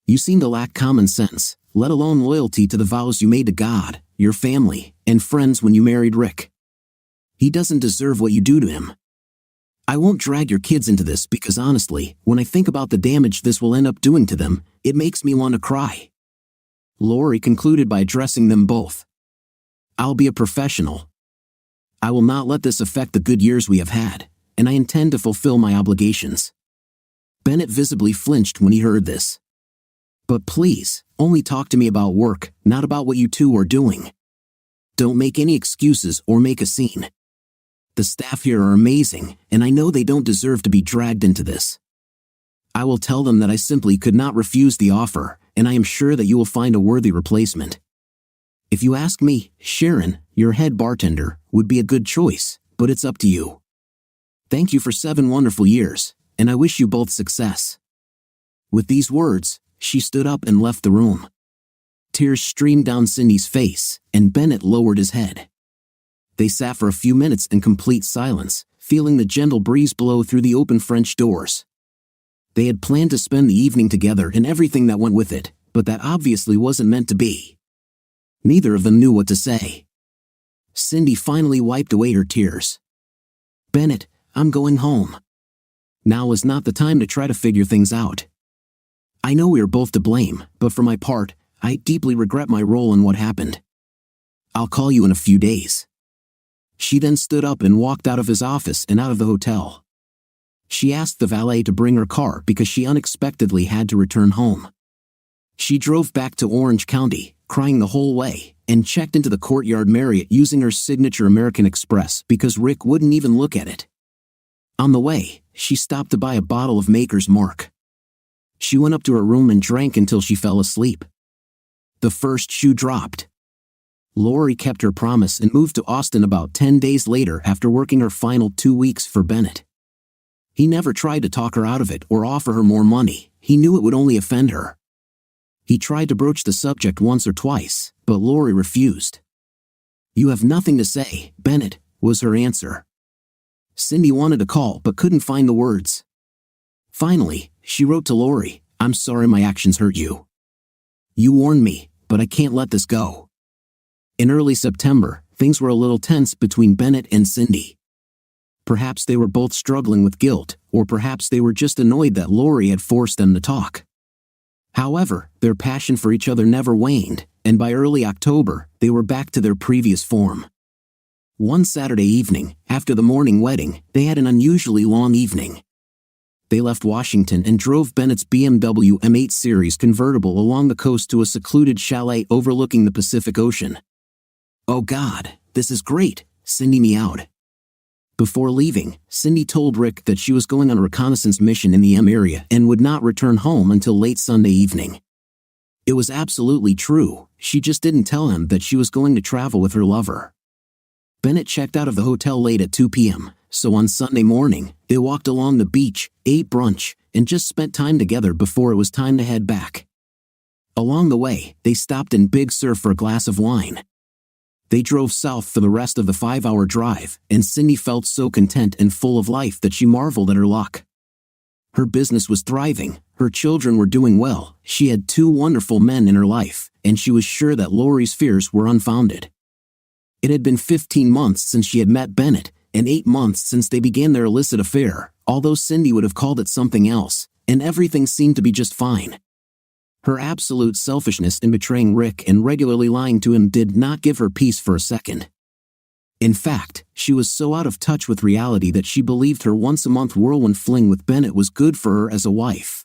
You seem to lack common sense, let alone loyalty to the vows you made to God, your family, and friends when you married Rick. He doesn't deserve what you do to him. I won't drag your kids into this because honestly, when I think about the damage this will end up doing to them, it makes me want to cry." Lori concluded by addressing them both. "I'll be a professional. I will not let this affect the good years we have had, and I intend to fulfill my obligations." Bennett visibly flinched when he heard this. "But please, only talk to me about work, not about what you two are doing. Don't make any excuses or make a scene. The staff here are amazing, and I know they don't deserve to be dragged into this. I will tell them that I simply could not refuse the offer, and I am sure that you will find a worthy replacement. If you ask me, Sharon, your head bartender, would be a good choice, but it's up to you. Thank you for 7 wonderful years, and I wish you both success." With these words, she stood up and left the room. Tears streamed down Cindy's face, and Bennett lowered his head. They sat for a few minutes in complete silence, feeling the gentle breeze blow through the open French doors. They had planned to spend the evening together and everything that went with it, but that obviously wasn't meant to be. Neither of them knew what to say. Cindy finally wiped away her tears. "Bennett, I'm going home. Now is not the time to try to figure things out. I know we are both to blame, but for my part, I deeply regret my role in what happened. I'll call you in a few days." She then stood up and walked out of his office and out of the hotel. She asked the valet to bring her car because she unexpectedly had to return home. She drove back to Orange County, crying the whole way, and checked into the Courtyard Marriott using her signature American Express because Rick wouldn't even look at it. On the way, she stopped to buy a bottle of Maker's Mark. She went up to her room and drank until she fell asleep. The first shoe dropped. Lori kept her promise and moved to Austin about 10 days later after working her final 2 weeks for Bennett. He never tried to talk her out of it or offer her more money. He knew it would only offend her. He tried to broach the subject once or twice, but Lori refused. "You have nothing to say, Bennett," was her answer. Cindy wanted to call but couldn't find the words. Finally, she wrote to Lori, "I'm sorry my actions hurt you. You warned me, but I can't let this go." In early September, things were a little tense between Bennett and Cindy. Perhaps they were both struggling with guilt, or perhaps they were just annoyed that Lori had forced them to talk. However, their passion for each other never waned, and by early October, they were back to their previous form. One Saturday evening, after the morning wedding, they had an unusually long evening. They left Washington and drove Bennett's BMW M8 Series convertible along the coast to a secluded chalet overlooking the Pacific Ocean. "Oh God, this is great," Cindy meowed. Before leaving, Cindy told Rick that she was going on a reconnaissance mission in the area and would not return home until late Sunday evening. It was absolutely true, she just didn't tell him that she was going to travel with her lover. Bennett checked out of the hotel late at 2 p.m., so on Sunday morning, they walked along the beach, ate brunch, and just spent time together before it was time to head back. Along the way, they stopped in Big Sur for a glass of wine. They drove south for the rest of the 5-hour drive, and Cindy felt so content and full of life that she marveled at her luck. Her business was thriving, her children were doing well, she had 2 wonderful men in her life, and she was sure that Lori's fears were unfounded. It had been 15 months since she had met Bennett, and 8 months since they began their illicit affair, although Cindy would have called it something else, and everything seemed to be just fine. Her absolute selfishness in betraying Rick and regularly lying to him did not give her peace for a second. In fact, she was so out of touch with reality that she believed her once-a-month whirlwind fling with Bennett was good for her as a wife.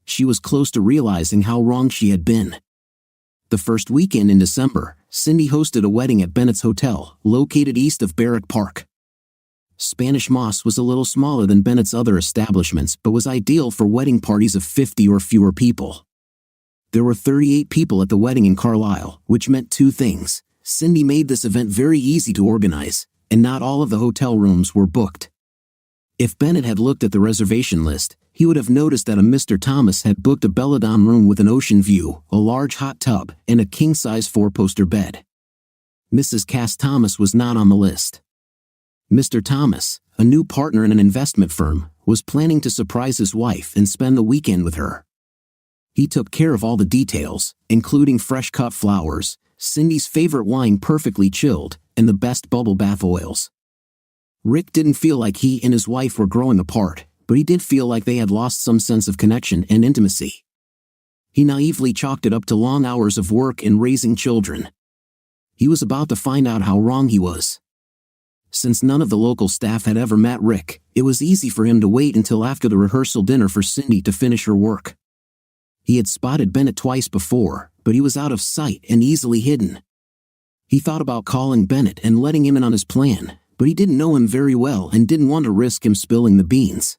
She was close to realizing how wrong she had been. The first weekend in December, Cindy hosted a wedding at Bennett's Hotel, located east of Barrack Park. Spanish Moss was a little smaller than Bennett's other establishments but was ideal for wedding parties of 50 or fewer people. There were 38 people at the wedding in Carlisle, which meant 2 things. Cindy made this event very easy to organize, and not all of the hotel rooms were booked. If Bennett had looked at the reservation list, he would have noticed that a Mr. Thomas had booked a belladonna room with an ocean view, a large hot tub, and a king-size 4-poster bed. Mrs. Cass Thomas was not on the list. Mr. Thomas, a new partner in an investment firm, was planning to surprise his wife and spend the weekend with her. He took care of all the details, including fresh-cut flowers, Cindy's favorite wine perfectly chilled, and the best bubble bath oils. Rick didn't feel like he and his wife were growing apart, but he did feel like they had lost some sense of connection and intimacy. He naively chalked it up to long hours of work and raising children. He was about to find out how wrong he was. Since none of the local staff had ever met Rick, it was easy for him to wait until after the rehearsal dinner for Cindy to finish her work. He had spotted Bennett twice before, but he was out of sight and easily hidden. He thought about calling Bennett and letting him in on his plan, but he didn't know him very well and didn't want to risk him spilling the beans.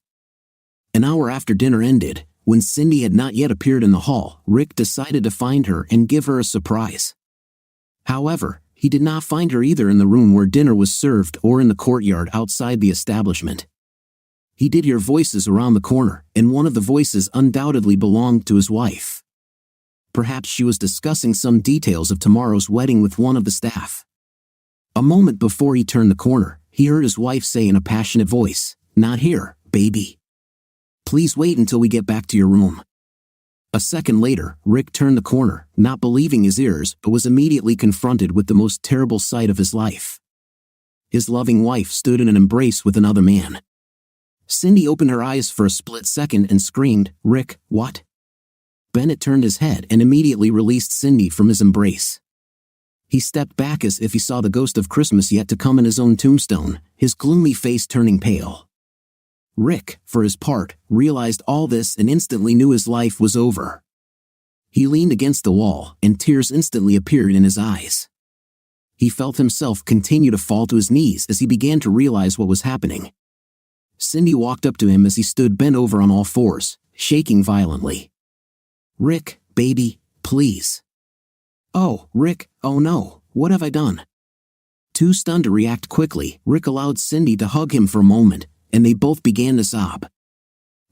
An hour after dinner ended, when Cindy had not yet appeared in the hall, Rick decided to find her and give her a surprise. However, he did not find her either in the room where dinner was served or in the courtyard outside the establishment. He did hear voices around the corner, and one of the voices undoubtedly belonged to his wife. Perhaps she was discussing some details of tomorrow's wedding with one of the staff. A moment before he turned the corner, he heard his wife say in a passionate voice, "Not here, baby. Please wait until we get back to your room." A second later, Rick turned the corner, not believing his ears, but was immediately confronted with the most terrible sight of his life. His loving wife stood in an embrace with another man. Cindy opened her eyes for a split second and screamed, "Rick, what?" Bennett turned his head and immediately released Cindy from his embrace. He stepped back as if he saw the ghost of Christmas yet to come in his own tombstone, his gloomy face turning pale. Rick, for his part, realized all this and instantly knew his life was over. He leaned against the wall, and tears instantly appeared in his eyes. He felt himself continue to fall to his knees as he began to realize what was happening. Cindy walked up to him as he stood bent over on all fours, shaking violently. "Rick, baby, please." "Oh, Rick, oh no, what have I done?" Too stunned to react quickly, Rick allowed Cindy to hug him for a moment, and they both began to sob.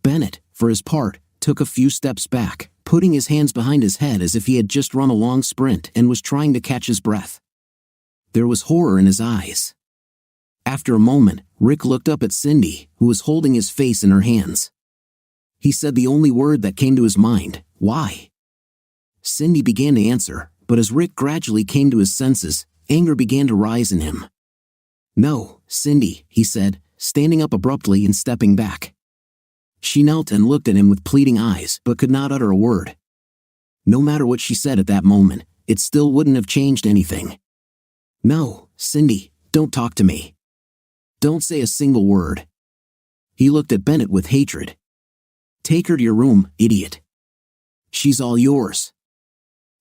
Bennett, for his part, took a few steps back, putting his hands behind his head as if he had just run a long sprint and was trying to catch his breath. There was horror in his eyes. After a moment, Rick looked up at Cindy, who was holding his face in her hands. He said the only word that came to his mind, "Why?" Cindy began to answer, but as Rick gradually came to his senses, anger began to rise in him. "No, Cindy," he said, standing up abruptly and stepping back. She knelt and looked at him with pleading eyes but could not utter a word. No matter what she said at that moment, it still wouldn't have changed anything. "No, Cindy, don't talk to me. Don't say a single word." He looked at Bennett with hatred. "Take her to your room, idiot. She's all yours."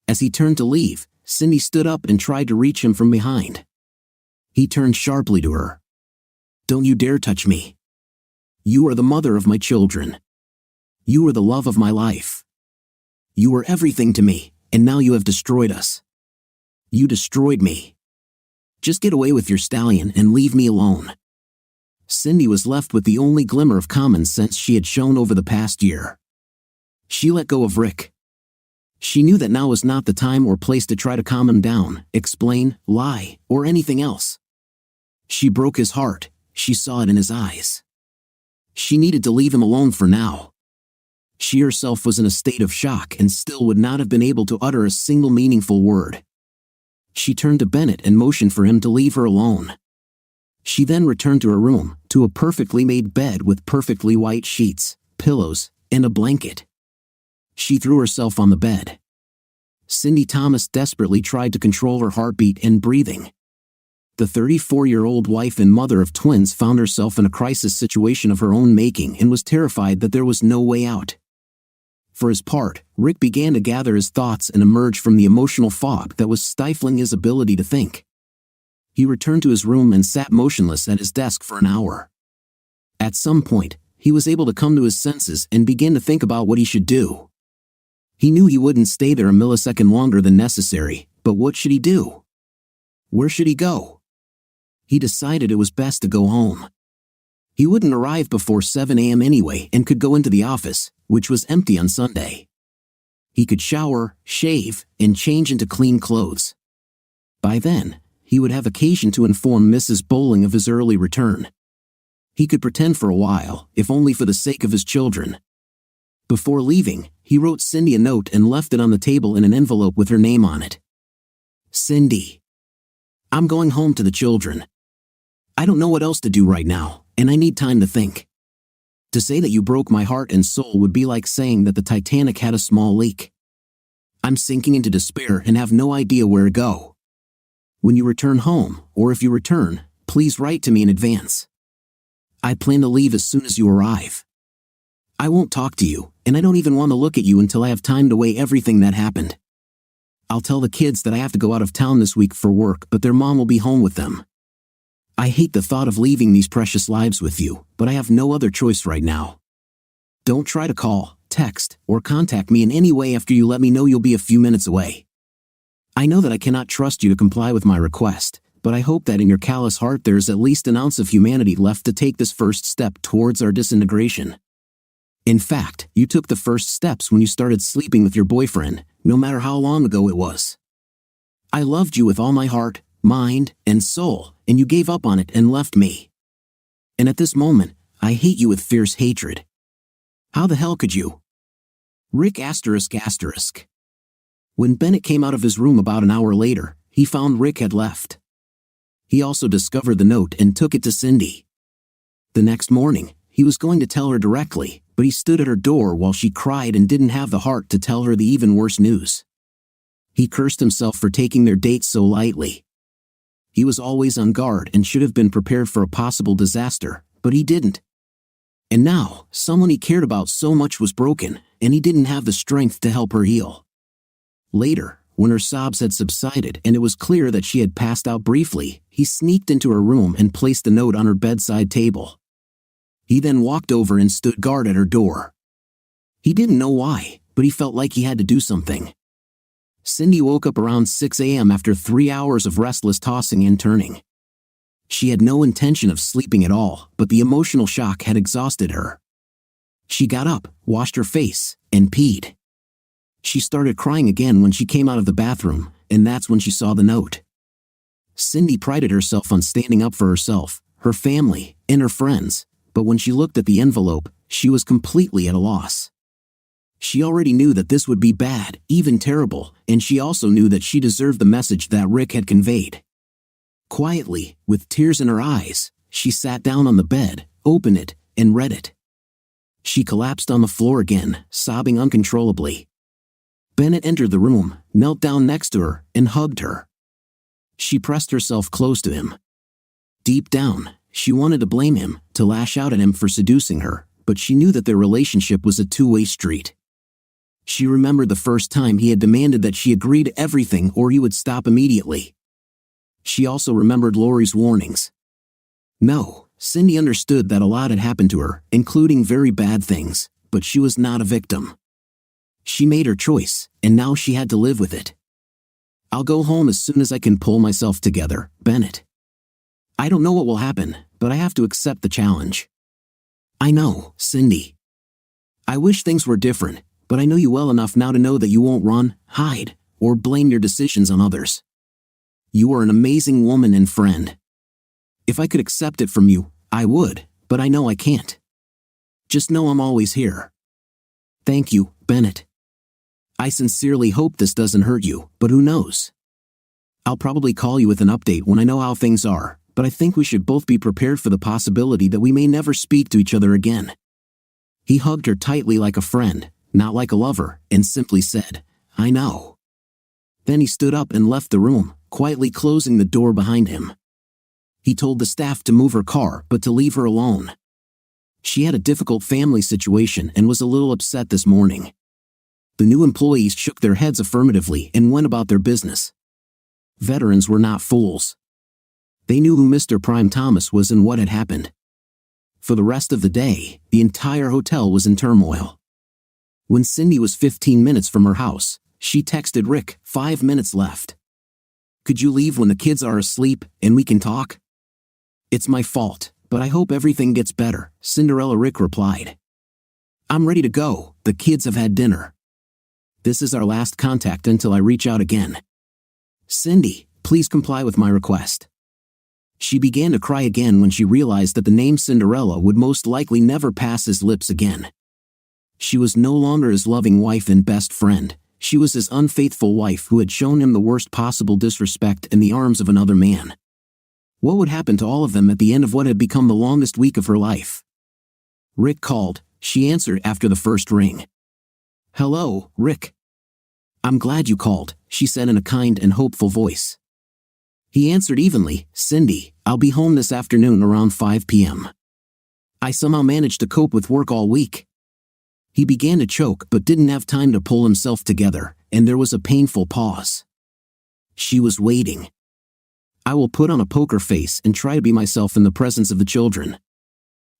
As he turned to leave, Cindy stood up and tried to reach him from behind. He turned sharply to her. "Don't you dare touch me. You are the mother of my children. You are the love of my life. You were everything to me, and now you have destroyed us. You destroyed me. Just get away with your stallion and leave me alone." Cindy was left with the only glimmer of common sense she had shown over the past year. She let go of Rick. She knew that now was not the time or place to try to calm him down, explain, lie, or anything else. She broke his heart. She saw it in his eyes. She needed to leave him alone for now. She herself was in a state of shock and still would not have been able to utter a single meaningful word. She turned to Bennett and motioned for him to leave her alone. She then returned to her room, to a perfectly made bed with perfectly white sheets, pillows, and a blanket. She threw herself on the bed. Cindy Thomas desperately tried to control her heartbeat and breathing. The 34-year-old wife and mother of twins found herself in a crisis situation of her own making and was terrified that there was no way out. For his part, Rick began to gather his thoughts and emerge from the emotional fog that was stifling his ability to think. He returned to his room and sat motionless at his desk for an hour. At some point, he was able to come to his senses and begin to think about what he should do. He knew he wouldn't stay there a millisecond longer than necessary, but what should he do? Where should he go? He decided it was best to go home. He wouldn't arrive before 7 a.m. anyway and could go into the office, which was empty on Sunday. He could shower, shave, and change into clean clothes. By then, he would have occasion to inform Mrs. Bowling of his early return. He could pretend for a while, if only for the sake of his children. Before leaving, he wrote Cindy a note and left it on the table in an envelope with her name on it. "Cindy, I'm going home to the children. I don't know what else to do right now, and I need time to think. To say that you broke my heart and soul would be like saying that the Titanic had a small leak. I'm sinking into despair and have no idea where to go. When you return home, or if you return, please write to me in advance. I plan to leave as soon as you arrive. I won't talk to you, and I don't even want to look at you until I have time to weigh everything that happened. I'll tell the kids that I have to go out of town this week for work, but their mom will be home with them. I hate the thought of leaving these precious lives with you, but I have no other choice right now. Don't try to call, text, or contact me in any way after you let me know you'll be a few minutes away. I know that I cannot trust you to comply with my request, but I hope that in your callous heart there is at least an ounce of humanity left to take this first step towards our disintegration. In fact, you took the first steps when you started sleeping with your boyfriend, no matter how long ago it was. I loved you with all my heart, mind, and soul, and you gave up on it and left me. And at this moment, I hate you with fierce hatred. How the hell could you?" Rick ***. When Bennett came out of his room about an hour later, he found Rick had left. He also discovered the note and took it to Cindy. The next morning, he was going to tell her directly, but he stood at her door while she cried and didn't have the heart to tell her the even worse news. He cursed himself for taking their date so lightly. He was always on guard and should have been prepared for a possible disaster, but he didn't. And now, someone he cared about so much was broken, and he didn't have the strength to help her heal. Later, when her sobs had subsided and it was clear that she had passed out briefly, he sneaked into her room and placed the note on her bedside table. He then walked over and stood guard at her door. He didn't know why, but he felt like he had to do something. Cindy woke up around 6 a.m. after 3 hours of restless tossing and turning. She had no intention of sleeping at all, but the emotional shock had exhausted her. She got up, washed her face, and peed. She started crying again when she came out of the bathroom, and that's when she saw the note. Cindy prided herself on standing up for herself, her family, and her friends, but when she looked at the envelope, she was completely at a loss. She already knew that this would be bad, even terrible, and she also knew that she deserved the message that Rick had conveyed. Quietly, with tears in her eyes, she sat down on the bed, opened it, and read it. She collapsed on the floor again, sobbing uncontrollably. Bennett entered the room, knelt down next to her, and hugged her. She pressed herself close to him. Deep down, she wanted to blame him, to lash out at him for seducing her, but she knew that their relationship was a two-way street. She remembered the first time he had demanded that she agree to everything or he would stop immediately. She also remembered Lori's warnings. No, Cindy understood that a lot had happened to her, including very bad things, but she was not a victim. She made her choice, and now she had to live with it. I'll go home as soon as I can pull myself together, Bennett. I don't know what will happen, but I have to accept the challenge. I know, Cindy. I wish things were different, but I know you well enough now to know that you won't run, hide, or blame your decisions on others. You are an amazing woman and friend. If I could accept it from you, I would, but I know I can't. Just know I'm always here. Thank you, Bennett. I sincerely hope this doesn't hurt you, but who knows? I'll probably call you with an update when I know how things are, but I think we should both be prepared for the possibility that we may never speak to each other again. He hugged her tightly like a friend, not like a lover, and simply said, I know. Then he stood up and left the room, quietly closing the door behind him. He told the staff to move her car but to leave her alone. She had a difficult family situation and was a little upset this morning. The new employees shook their heads affirmatively and went about their business. Veterans were not fools. They knew who Mr. Prime Thomas was and what had happened. For the rest of the day, the entire hotel was in turmoil. When Cindy was 15 minutes from her house, she texted Rick, 5 minutes left. Could you leave when the kids are asleep and we can talk? It's my fault, but I hope everything gets better, Cinderella Rick replied. I'm ready to go, the kids have had dinner. This is our last contact until I reach out again. Cindy, please comply with my request. She began to cry again when she realized that the name Cinderella would most likely never pass his lips again. She was no longer his loving wife and best friend. She was his unfaithful wife who had shown him the worst possible disrespect in the arms of another man. What would happen to all of them at the end of what had become the longest week of her life? Rick called. She answered after the first ring. Hello, Rick. I'm glad you called, she said in a kind and hopeful voice. He answered evenly, Cindy, I'll be home this afternoon around 5 p.m. I somehow managed to cope with work all week. He began to choke but didn't have time to pull himself together, and there was a painful pause. She was waiting. I will put on a poker face and try to be myself in the presence of the children.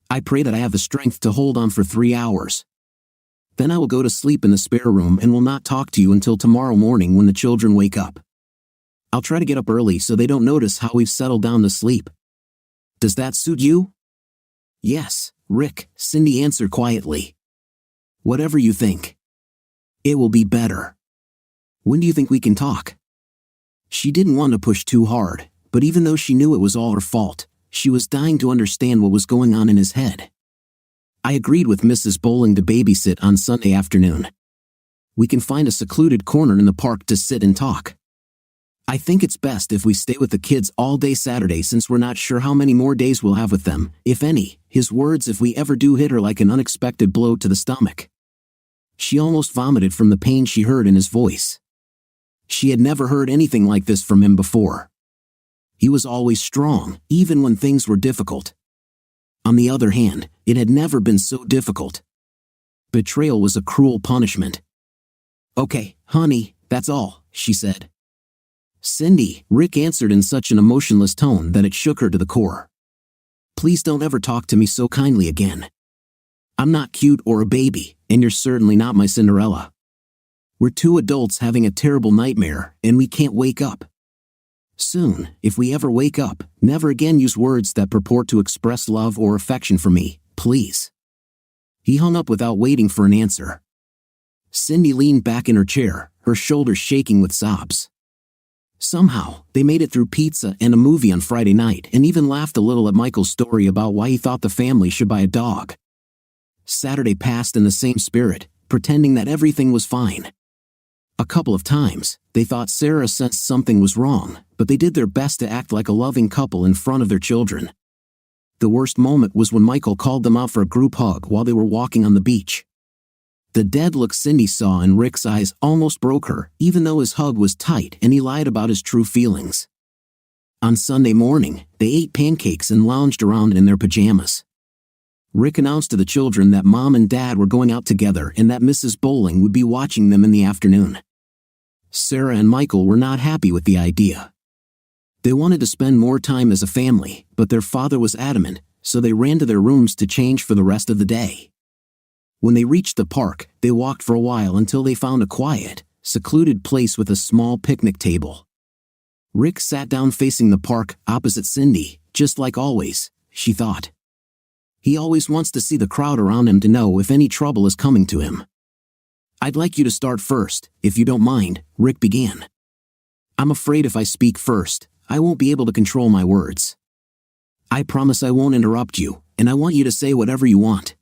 I pray that I have the strength to hold on for 3 hours. Then I will go to sleep in the spare room and will not talk to you until tomorrow morning when the children wake up. I'll try to get up early so they don't notice how we've settled down to sleep. Does that suit you? Yes, Rick, Cindy answered quietly. Whatever you think. It will be better. When do you think we can talk? She didn't want to push too hard, but even though she knew it was all her fault, she was dying to understand what was going on in his head. I agreed with Mrs. Bowling to babysit on Sunday afternoon. We can find a secluded corner in the park to sit and talk. I think it's best if we stay with the kids all day Saturday since we're not sure how many more days we'll have with them, if any, his words if we ever do hit her like an unexpected blow to the stomach. She almost vomited from the pain she heard in his voice. She had never heard anything like this from him before. He was always strong, even when things were difficult. On the other hand, it had never been so difficult. Betrayal was a cruel punishment. Okay, honey, that's all, she said. Cindy, Rick answered in such an emotionless tone that it shook her to the core. Please don't ever talk to me so kindly again. I'm not cute or a baby, and you're certainly not my Cinderella. We're two adults having a terrible nightmare, and we can't wake up. Soon, if we ever wake up, never again use words that purport to express love or affection for me, please. He hung up without waiting for an answer. Cindy leaned back in her chair, her shoulders shaking with sobs. Somehow, they made it through pizza and a movie on Friday night and even laughed a little at Michael's story about why he thought the family should buy a dog. Saturday passed in the same spirit, pretending that everything was fine. A couple of times, they thought Sarah sensed something was wrong, but they did their best to act like a loving couple in front of their children. The worst moment was when Michael called them out for a group hug while they were walking on the beach. The dead look Cindy saw in Rick's eyes almost broke her, even though his hug was tight and he lied about his true feelings. On Sunday morning, they ate pancakes and lounged around in their pajamas. Rick announced to the children that Mom and Dad were going out together and that Mrs. Bowling would be watching them in the afternoon. Sarah and Michael were not happy with the idea. They wanted to spend more time as a family, but their father was adamant, so they ran to their rooms to change for the rest of the day. When they reached the park, they walked for a while until they found a quiet, secluded place with a small picnic table. Rick sat down facing the park, opposite Cindy, just like always, she thought. He always wants to see the crowd around him to know if any trouble is coming to him. "I'd like you to start first, if you don't mind," Rick began. "I'm afraid if I speak first, I won't be able to control my words. I promise I won't interrupt you, and I want you to say whatever you want.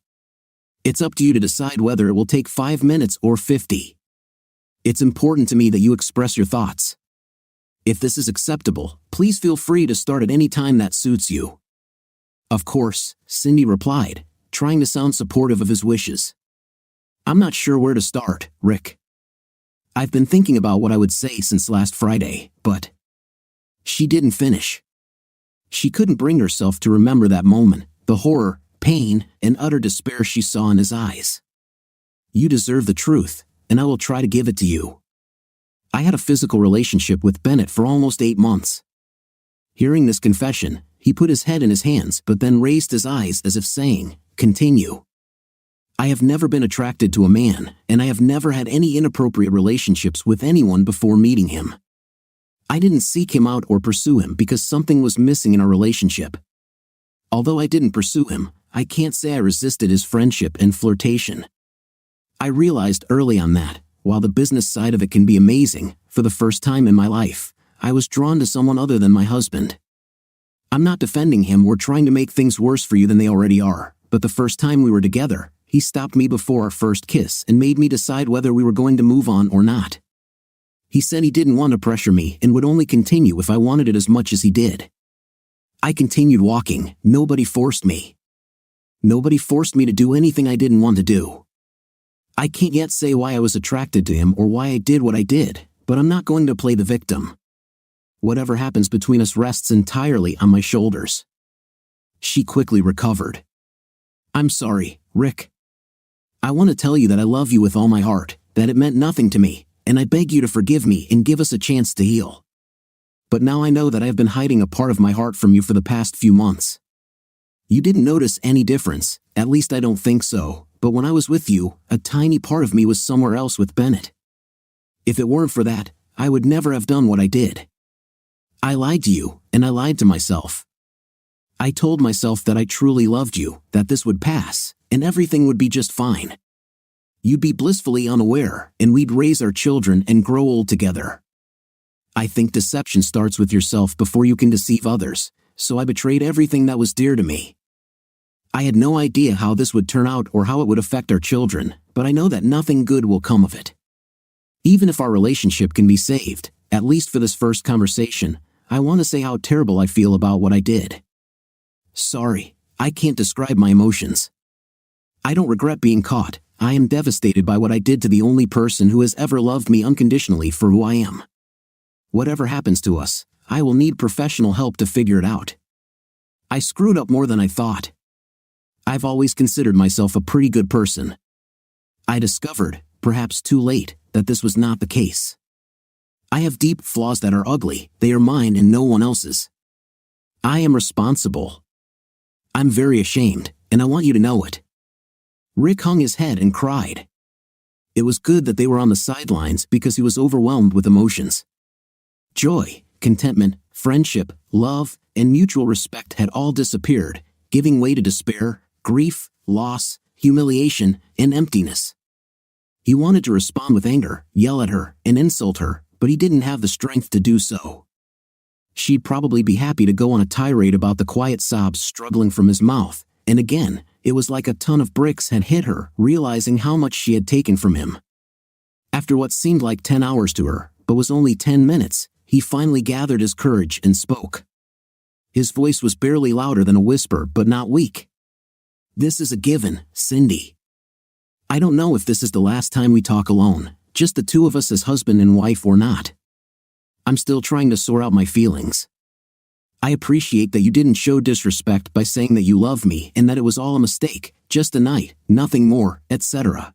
It's up to you to decide whether it will take 5 minutes or 50. It's important to me that you express your thoughts. If this is acceptable, please feel free to start at any time that suits you." "Of course," Cindy replied, trying to sound supportive of his wishes. "I'm not sure where to start, Rick. I've been thinking about what I would say since last Friday, but..." She didn't finish. She couldn't bring herself to remember that moment, the horror, pain, and utter despair she saw in his eyes. "You deserve the truth, and I will try to give it to you. I had a physical relationship with Bennett for almost 8 months." Hearing this confession, he put his head in his hands but then raised his eyes as if saying, "Continue. I have never been attracted to a man, and I have never had any inappropriate relationships with anyone before meeting him. I didn't seek him out or pursue him because something was missing in our relationship. Although I didn't pursue him, I can't say I resisted his friendship and flirtation. I realized early on that, while the business side of it can be amazing, for the first time in my life, I was drawn to someone other than my husband. I'm not defending him or trying to make things worse for you than they already are, but the first time we were together, he stopped me before our first kiss and made me decide whether we were going to move on or not. He said he didn't want to pressure me and would only continue if I wanted it as much as he did. I continued walking. Nobody forced me. Nobody forced me to do anything I didn't want to do. I can't yet say why I was attracted to him or why I did what I did, but I'm not going to play the victim. Whatever happens between us rests entirely on my shoulders." She quickly recovered. "I'm sorry, Rick. I want to tell you that I love you with all my heart, that it meant nothing to me, and I beg you to forgive me and give us a chance to heal. But now I know that I have been hiding a part of my heart from you for the past few months. You didn't notice any difference, at least I don't think so, but when I was with you, a tiny part of me was somewhere else with Bennett. If it weren't for that, I would never have done what I did. I lied to you, and I lied to myself. I told myself that I truly loved you, that this would pass, and everything would be just fine. You'd be blissfully unaware, and we'd raise our children and grow old together. I think deception starts with yourself before you can deceive others, so I betrayed everything that was dear to me. I had no idea how this would turn out or how it would affect our children, but I know that nothing good will come of it. Even if our relationship can be saved, at least for this first conversation, I want to say how terrible I feel about what I did. Sorry, I can't describe my emotions. I don't regret being caught. I am devastated by what I did to the only person who has ever loved me unconditionally for who I am. Whatever happens to us, I will need professional help to figure it out. I screwed up more than I thought. I've always considered myself a pretty good person. I discovered, perhaps too late, that this was not the case. I have deep flaws that are ugly. They are mine and no one else's. I am responsible. I'm very ashamed, and I want you to know it." Rick hung his head and cried. It was good that they were on the sidelines because he was overwhelmed with emotions. Joy, contentment, friendship, love, and mutual respect had all disappeared, giving way to despair, grief, loss, humiliation, and emptiness. He wanted to respond with anger, yell at her, and insult her, but he didn't have the strength to do so. She'd probably be happy to go on a tirade about the quiet sobs struggling from his mouth, and again, it was like a ton of bricks had hit her, realizing how much she had taken from him. After what seemed like 10 hours to her, but was only 10 minutes, he finally gathered his courage and spoke. His voice was barely louder than a whisper, but not weak. "This is a given, Cindy. I don't know if this is the last time we talk alone, just the two of us as husband and wife or not. I'm still trying to sort out my feelings. I appreciate that you didn't show disrespect by saying that you love me and that it was all a mistake, just a night, nothing more, etc.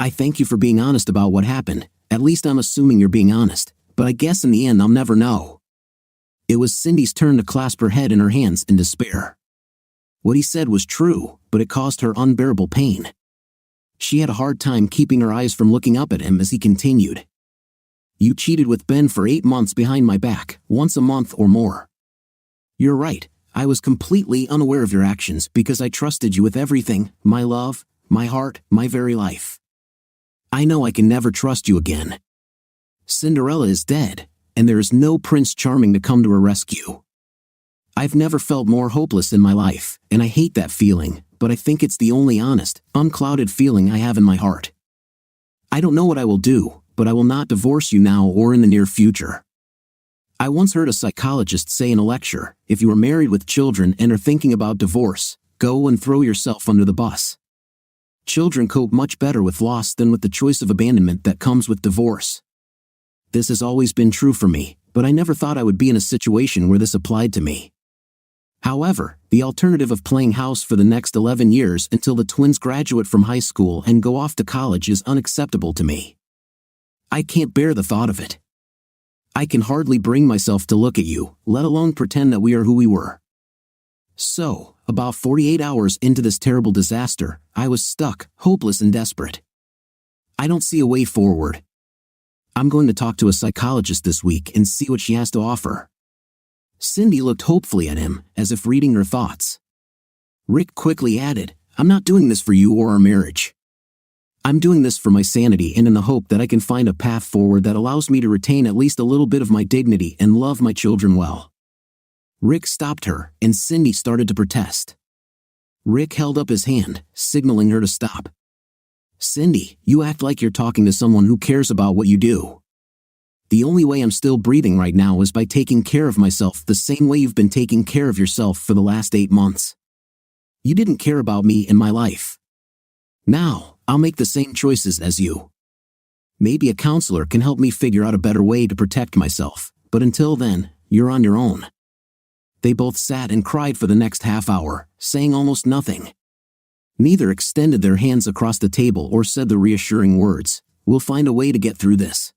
I thank you for being honest about what happened. At least I'm assuming you're being honest, but I guess in the end I'll never know." It was Cindy's turn to clasp her head in her hands in despair. What he said was true, but it caused her unbearable pain. She had a hard time keeping her eyes from looking up at him as he continued. "You cheated with Ben for 8 months behind my back, once a month or more. You're right, I was completely unaware of your actions because I trusted you with everything, my love, my heart, my very life. I know I can never trust you again. Cinderella is dead, and there is no Prince Charming to come to her rescue. I've never felt more hopeless in my life, and I hate that feeling, but I think it's the only honest, unclouded feeling I have in my heart. I don't know what I will do, but I will not divorce you now or in the near future. I once heard a psychologist say in a lecture, if you are married with children and are thinking about divorce, go and throw yourself under the bus. Children cope much better with loss than with the choice of abandonment that comes with divorce. This has always been true for me, but I never thought I would be in a situation where this applied to me. However, the alternative of playing house for the next 11 years until the twins graduate from high school and go off to college is unacceptable to me. I can't bear the thought of it. I can hardly bring myself to look at you, let alone pretend that we are who we were." So, about 48 hours into this terrible disaster, I was stuck, hopeless and desperate. I don't see a way forward. I'm going to talk to a psychologist this week and see what she has to offer. Cindy looked hopefully at him, as if reading her thoughts. Rick quickly added, "I'm not doing this for you or our marriage. I'm doing this for my sanity and in the hope that I can find a path forward that allows me to retain at least a little bit of my dignity and love my children well." Rick stopped her, and Cindy started to protest. Rick held up his hand, signaling her to stop. "Cindy, you act like you're talking to someone who cares about what you do. The only way I'm still breathing right now is by taking care of myself the same way you've been taking care of yourself for the last 8 months. You didn't care about me in my life. Now, I'll make the same choices as you. Maybe a counselor can help me figure out a better way to protect myself, but until then, you're on your own." They both sat and cried for the next half hour, saying almost nothing. Neither extended their hands across the table or said the reassuring words, "We'll find a way to get through this."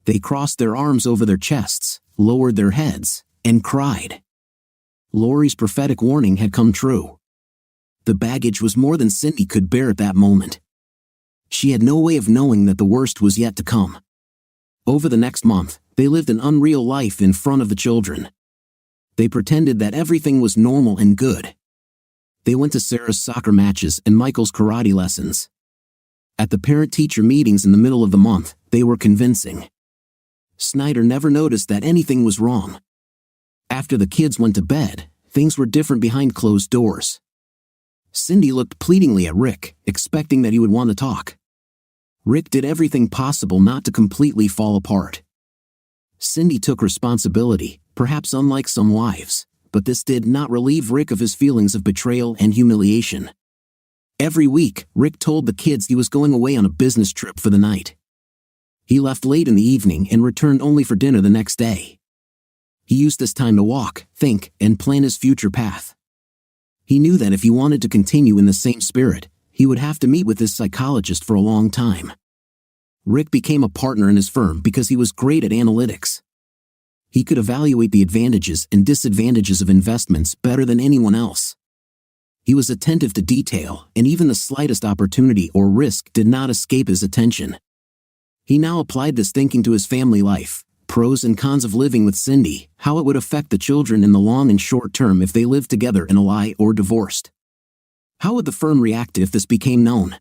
They crossed their arms over their chests, lowered their heads, and cried. Laurie's prophetic warning had come true. The baggage was more than Cindy could bear at that moment. She had no way of knowing that the worst was yet to come. Over the next month, they lived an unreal life in front of the children. They pretended that everything was normal and good. They went to Sarah's soccer matches and Michael's karate lessons. At the parent-teacher meetings in the middle of the month, they were convincing. Snyder never noticed that anything was wrong. After the kids went to bed, things were different behind closed doors. Cindy looked pleadingly at Rick, expecting that he would want to talk. Rick did everything possible not to completely fall apart. Cindy took responsibility, perhaps unlike some wives, but this did not relieve Rick of his feelings of betrayal and humiliation. Every week, Rick told the kids he was going away on a business trip for the night. He left late in the evening and returned only for dinner the next day. He used this time to walk, think, and plan his future path. He knew that if he wanted to continue in the same spirit, he would have to meet with his psychologist for a long time. Rick became a partner in his firm because he was great at analytics. He could evaluate the advantages and disadvantages of investments better than anyone else. He was attentive to detail, and even the slightest opportunity or risk did not escape his attention. He now applied this thinking to his family life, pros and cons of living with Cindy, how it would affect the children in the long and short term if they lived together in a lie or divorced. How would the firm react if this became known?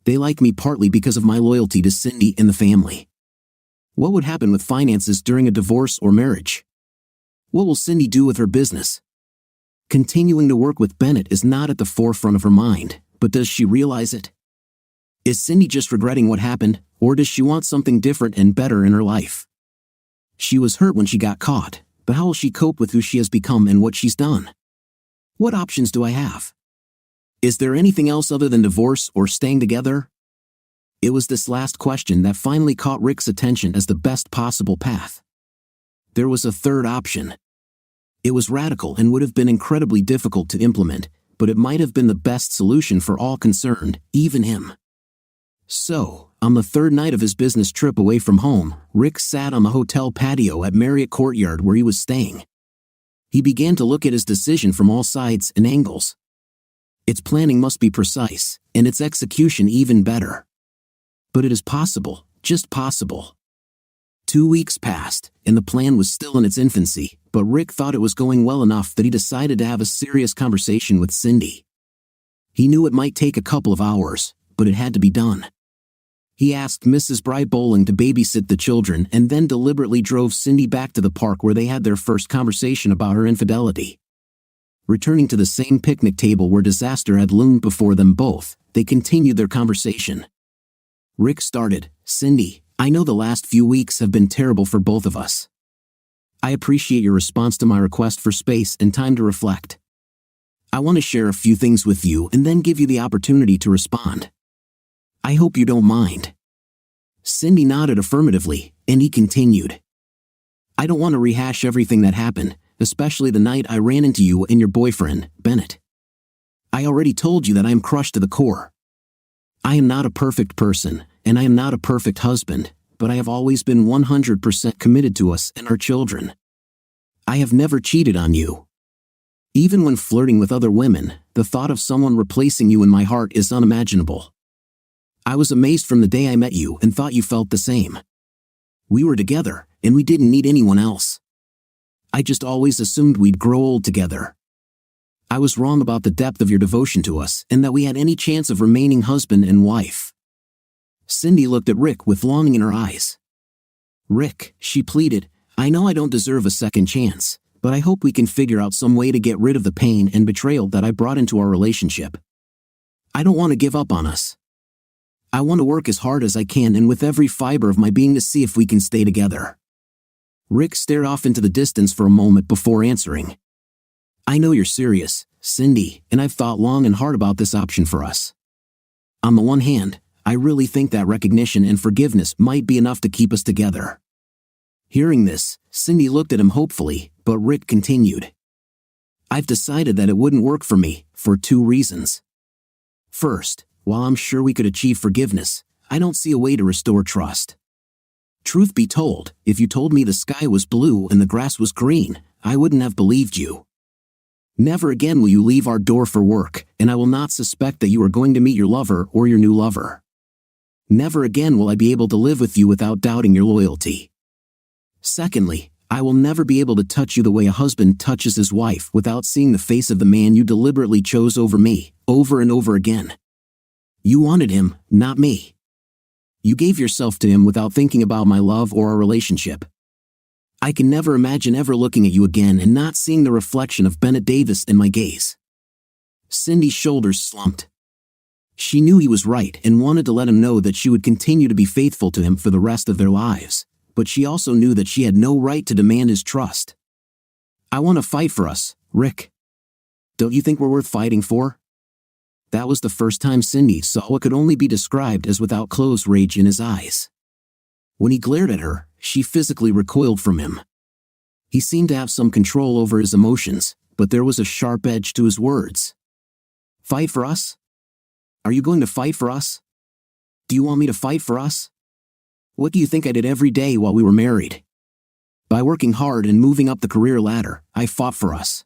They like me partly because of my loyalty to Cindy and the family. What would happen with finances during a divorce or marriage? What will Cindy do with her business? Continuing to work with Bennett is not at the forefront of her mind, but does she realize it? Is Cindy just regretting what happened, or does she want something different and better in her life? She was hurt when she got caught, but how will she cope with who she has become and what she's done? What options do I have? Is there anything else other than divorce or staying together? It was this last question that finally caught Rick's attention as the best possible path. There was a third option. It was radical and would have been incredibly difficult to implement, but it might have been the best solution for all concerned, even him. So, on the third night of his business trip away from home, Rick sat on the hotel patio at Marriott Courtyard where he was staying. He began to look at his decision from all sides and angles. Its planning must be precise, and its execution even better. But it is possible, just possible. 2 weeks passed, and the plan was still in its infancy, but Rick thought it was going well enough that he decided to have a serious conversation with Cindy. He knew it might take a couple of hours, but it had to be done. He asked Mrs. Bry Bowling to babysit the children and then deliberately drove Cindy back to the park where they had their first conversation about her infidelity. Returning to the same picnic table where disaster had loomed before them both, they continued their conversation. Rick started, "Cindy, I know the last few weeks have been terrible for both of us. I appreciate your response to my request for space and time to reflect. I want to share a few things with you and then give you the opportunity to respond. I hope you don't mind." Cindy nodded affirmatively, and he continued. "I don't want to rehash everything that happened, especially the night I ran into you and your boyfriend, Bennett. I already told you that I am crushed to the core. I am not a perfect person, and I am not a perfect husband, but I have always been 100% committed to us and our children. I have never cheated on you. Even when flirting with other women, the thought of someone replacing you in my heart is unimaginable. I was amazed from the day I met you and thought you felt the same. We were together, and we didn't need anyone else. I just always assumed we'd grow old together. I was wrong about the depth of your devotion to us and that we had any chance of remaining husband and wife." Cindy looked at Rick with longing in her eyes. "Rick," she pleaded, "I know I don't deserve a second chance, but I hope we can figure out some way to get rid of the pain and betrayal that I brought into our relationship. I don't want to give up on us. I want to work as hard as I can and with every fiber of my being to see if we can stay together." Rick stared off into the distance for a moment before answering. "I know you're serious, Cindy, and I've thought long and hard about this option for us. On the one hand, I really think that recognition and forgiveness might be enough to keep us together." Hearing this, Cindy looked at him hopefully, but Rick continued. "I've decided that it wouldn't work for me, for 2 reasons. First, while I'm sure we could achieve forgiveness, I don't see a way to restore trust. Truth be told, if you told me the sky was blue and the grass was green, I wouldn't have believed you. Never again will you leave our door for work, and I will not suspect that you are going to meet your lover or your new lover. Never again will I be able to live with you without doubting your loyalty. Secondly, I will never be able to touch you the way a husband touches his wife without seeing the face of the man you deliberately chose over me, over and over again. You wanted him, not me. You gave yourself to him without thinking about my love or our relationship. I can never imagine ever looking at you again and not seeing the reflection of Bennett Davis in my gaze." Cindy's shoulders slumped. She knew he was right and wanted to let him know that she would continue to be faithful to him for the rest of their lives, but she also knew that she had no right to demand his trust. "I want to fight for us, Rick. Don't you think we're worth fighting for?" That was the first time Cindy saw what could only be described as without clothes rage in his eyes. When he glared at her, she physically recoiled from him. He seemed to have some control over his emotions, but there was a sharp edge to his words. "Fight for us? Are you going to fight for us? Do you want me to fight for us? What do you think I did every day while we were married? By working hard and moving up the career ladder, I fought for us.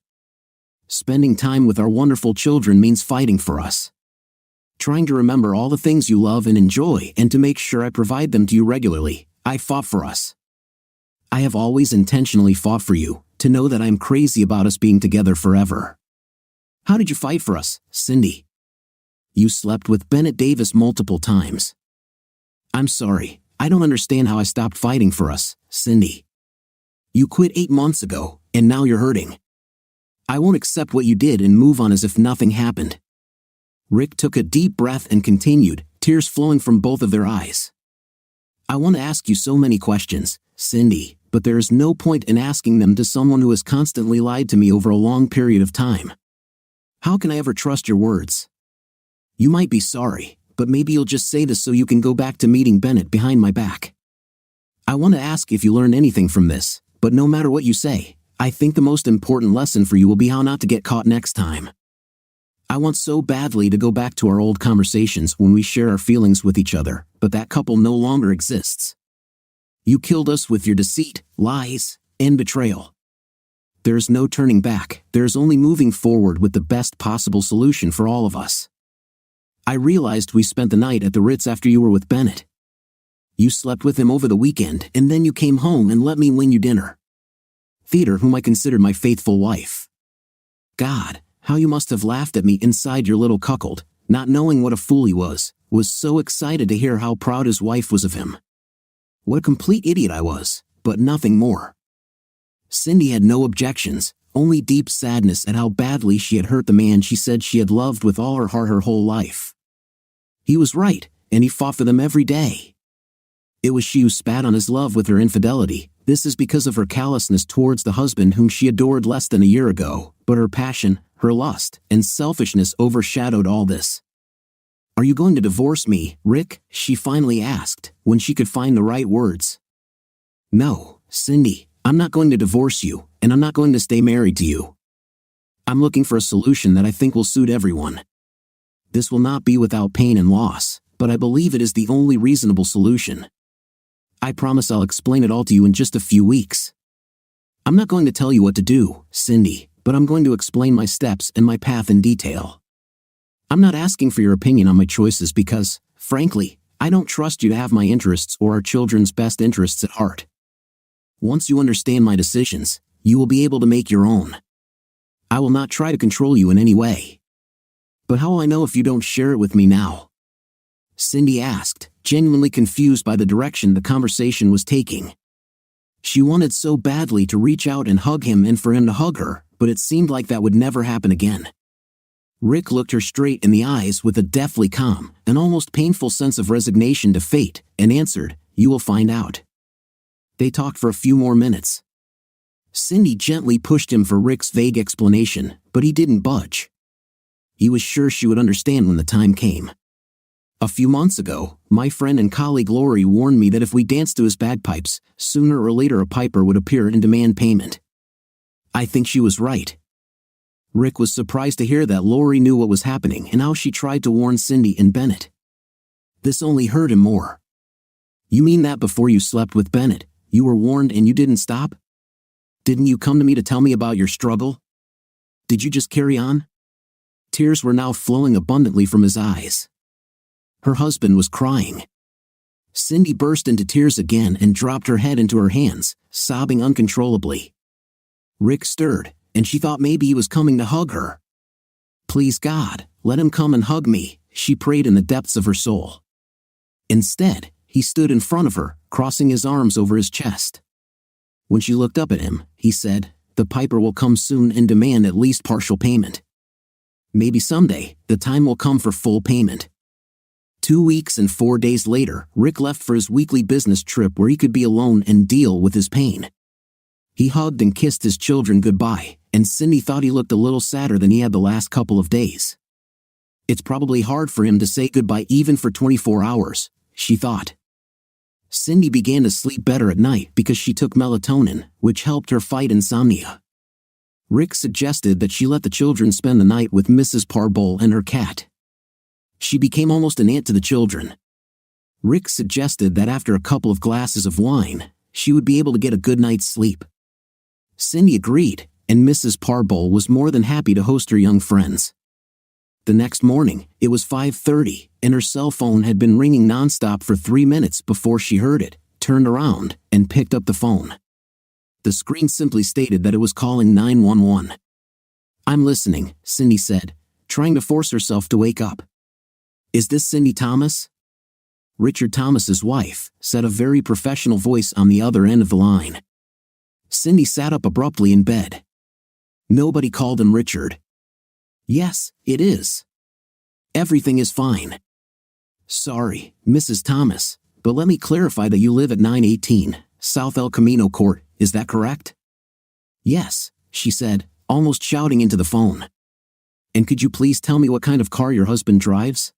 Spending time with our wonderful children means fighting for us. Trying to remember all the things you love and enjoy and to make sure I provide them to you regularly, I fought for us. I have always intentionally fought for you, to know that I am crazy about us being together forever. How did you fight for us, Cindy? You slept with Bennett Davis multiple times. I'm sorry, I don't understand how I stopped fighting for us, Cindy. You quit 8 months ago, and now you're hurting. I won't accept what you did and move on as if nothing happened." Rick took a deep breath and continued, tears flowing from both of their eyes. "I want to ask you so many questions, Cindy, but there is no point in asking them to someone who has constantly lied to me over a long period of time. How can I ever trust your words? You might be sorry, but maybe you'll just say this so you can go back to meeting Bennett behind my back. I want to ask if you learned anything from this, but no matter what you say, I think the most important lesson for you will be how not to get caught next time. I want so badly to go back to our old conversations when we share our feelings with each other, but that couple no longer exists. You killed us with your deceit, lies, and betrayal. There's no turning back, there's only moving forward with the best possible solution for all of us. I realized we spent the night at the Ritz after you were with Bennett. You slept with him over the weekend, and then you came home and let me win you dinner. Theodore, whom I considered my faithful wife. God, how you must have laughed at me inside your little cuckold, not knowing what a fool he was so excited to hear how proud his wife was of him. What a complete idiot I was, but nothing more. Cindy had no objections, only deep sadness at how badly she had hurt the man she said she had loved with all her heart her whole life. He was right, and he fought for them every day. It was she who spat on his love with her infidelity. This is because of her callousness towards the husband whom she adored less than a year ago, but her passion, her lust, and selfishness overshadowed all this. Are you going to divorce me, Rick? She finally asked, when she could find the right words. No, Cindy, I'm not going to divorce you, and I'm not going to stay married to you. I'm looking for a solution that I think will suit everyone. This will not be without pain and loss, but I believe it is the only reasonable solution. I promise I'll explain it all to you in just a few weeks. I'm not going to tell you what to do, Cindy, but I'm going to explain my steps and my path in detail. I'm not asking for your opinion on my choices because, frankly, I don't trust you to have my interests or our children's best interests at heart. Once you understand my decisions, you will be able to make your own. I will not try to control you in any way. But how will I know if you don't share it with me now? Cindy asked, genuinely confused by the direction the conversation was taking. She wanted so badly to reach out and hug him and for him to hug her, but it seemed like that would never happen again. Rick looked her straight in the eyes with a deathly calm, an almost painful sense of resignation to fate, and answered, "You will find out." They talked for a few more minutes. Cindy gently pushed him for Rick's vague explanation, but he didn't budge. He was sure she would understand when the time came. A few months ago, my friend and colleague Lori warned me that if we danced to his bagpipes, sooner or later a piper would appear and demand payment. I think she was right. Rick was surprised to hear that Lori knew what was happening and how she tried to warn Cindy and Bennett. This only hurt him more. You mean that before you slept with Bennett, you were warned and you didn't stop? Didn't you come to me to tell me about your struggle? Did you just carry on? Tears were now flowing abundantly from his eyes. Her husband was crying. Cindy burst into tears again and dropped her head into her hands, sobbing uncontrollably. Rick stirred, and she thought maybe he was coming to hug her. Please God, let him come and hug me, she prayed in the depths of her soul. Instead, he stood in front of her, crossing his arms over his chest. When she looked up at him, he said, "The piper will come soon and demand at least partial payment. Maybe someday, the time will come for full payment." 2 weeks and 4 days later, Rick left for his weekly business trip where he could be alone and deal with his pain. He hugged and kissed his children goodbye, and Cindy thought he looked a little sadder than he had the last couple of days. It's probably hard for him to say goodbye even for 24 hours, she thought. Cindy began to sleep better at night because she took melatonin, which helped her fight insomnia. Rick suggested that she let the children spend the night with Mrs. Parbowl and her cat. She became almost an aunt to the children. Rick suggested that after a couple of glasses of wine, she would be able to get a good night's sleep. Cindy agreed, and Mrs. Parbowl was more than happy to host her young friends. The next morning, it was 5:30, and her cell phone had been ringing nonstop for 3 minutes before she heard it, turned around, and picked up the phone. The screen simply stated that it was calling 911. "I'm listening," Cindy said, trying to force herself to wake up. "Is this Cindy Thomas?" "Richard Thomas's wife," said a very professional voice on the other end of the line. Cindy sat up abruptly in bed. Nobody called him Richard. "Yes, it is. Everything is fine. Sorry, Mrs. Thomas, but let me clarify that you live at 918 South El Camino Court, is that correct?" "Yes," she said, almost shouting into the phone. "And could you please tell me what kind of car your husband drives?"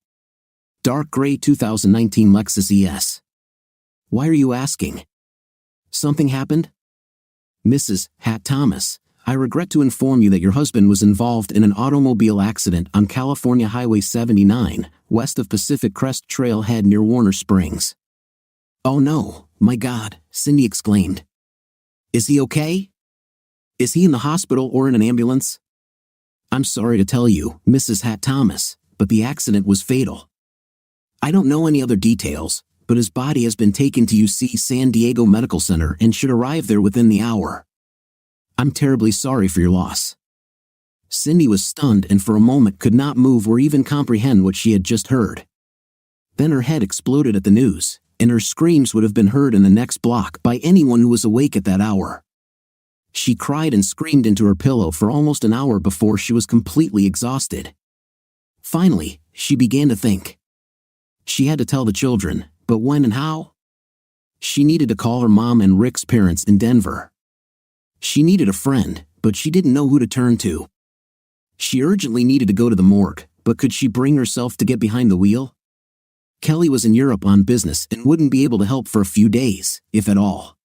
"Dark gray 2019 Lexus ES." "Why are you asking? Something happened?" Mrs. Hat Thomas, I regret to inform you that your husband was involved in an automobile accident on California Highway 79, west of Pacific Crest Trailhead near Warner Springs. Oh no, my God, Cindy exclaimed. Is he okay? Is he in the hospital or in an ambulance? I'm sorry to tell you, Mrs. Hat Thomas, but the accident was fatal. I don't know any other details, but his body has been taken to UC San Diego Medical Center and should arrive there within the hour. I'm terribly sorry for your loss. Cindy was stunned and for a moment could not move or even comprehend what she had just heard. Then her head exploded at the news, and her screams would have been heard in the next block by anyone who was awake at that hour. She cried and screamed into her pillow for almost an hour before she was completely exhausted. Finally, she began to think. She had to tell the children, but when and how? She needed to call her mom and Rick's parents in Denver. She needed a friend, but she didn't know who to turn to. She urgently needed to go to the morgue, but could she bring herself to get behind the wheel? Kelly was in Europe on business and wouldn't be able to help for a few days, if at all.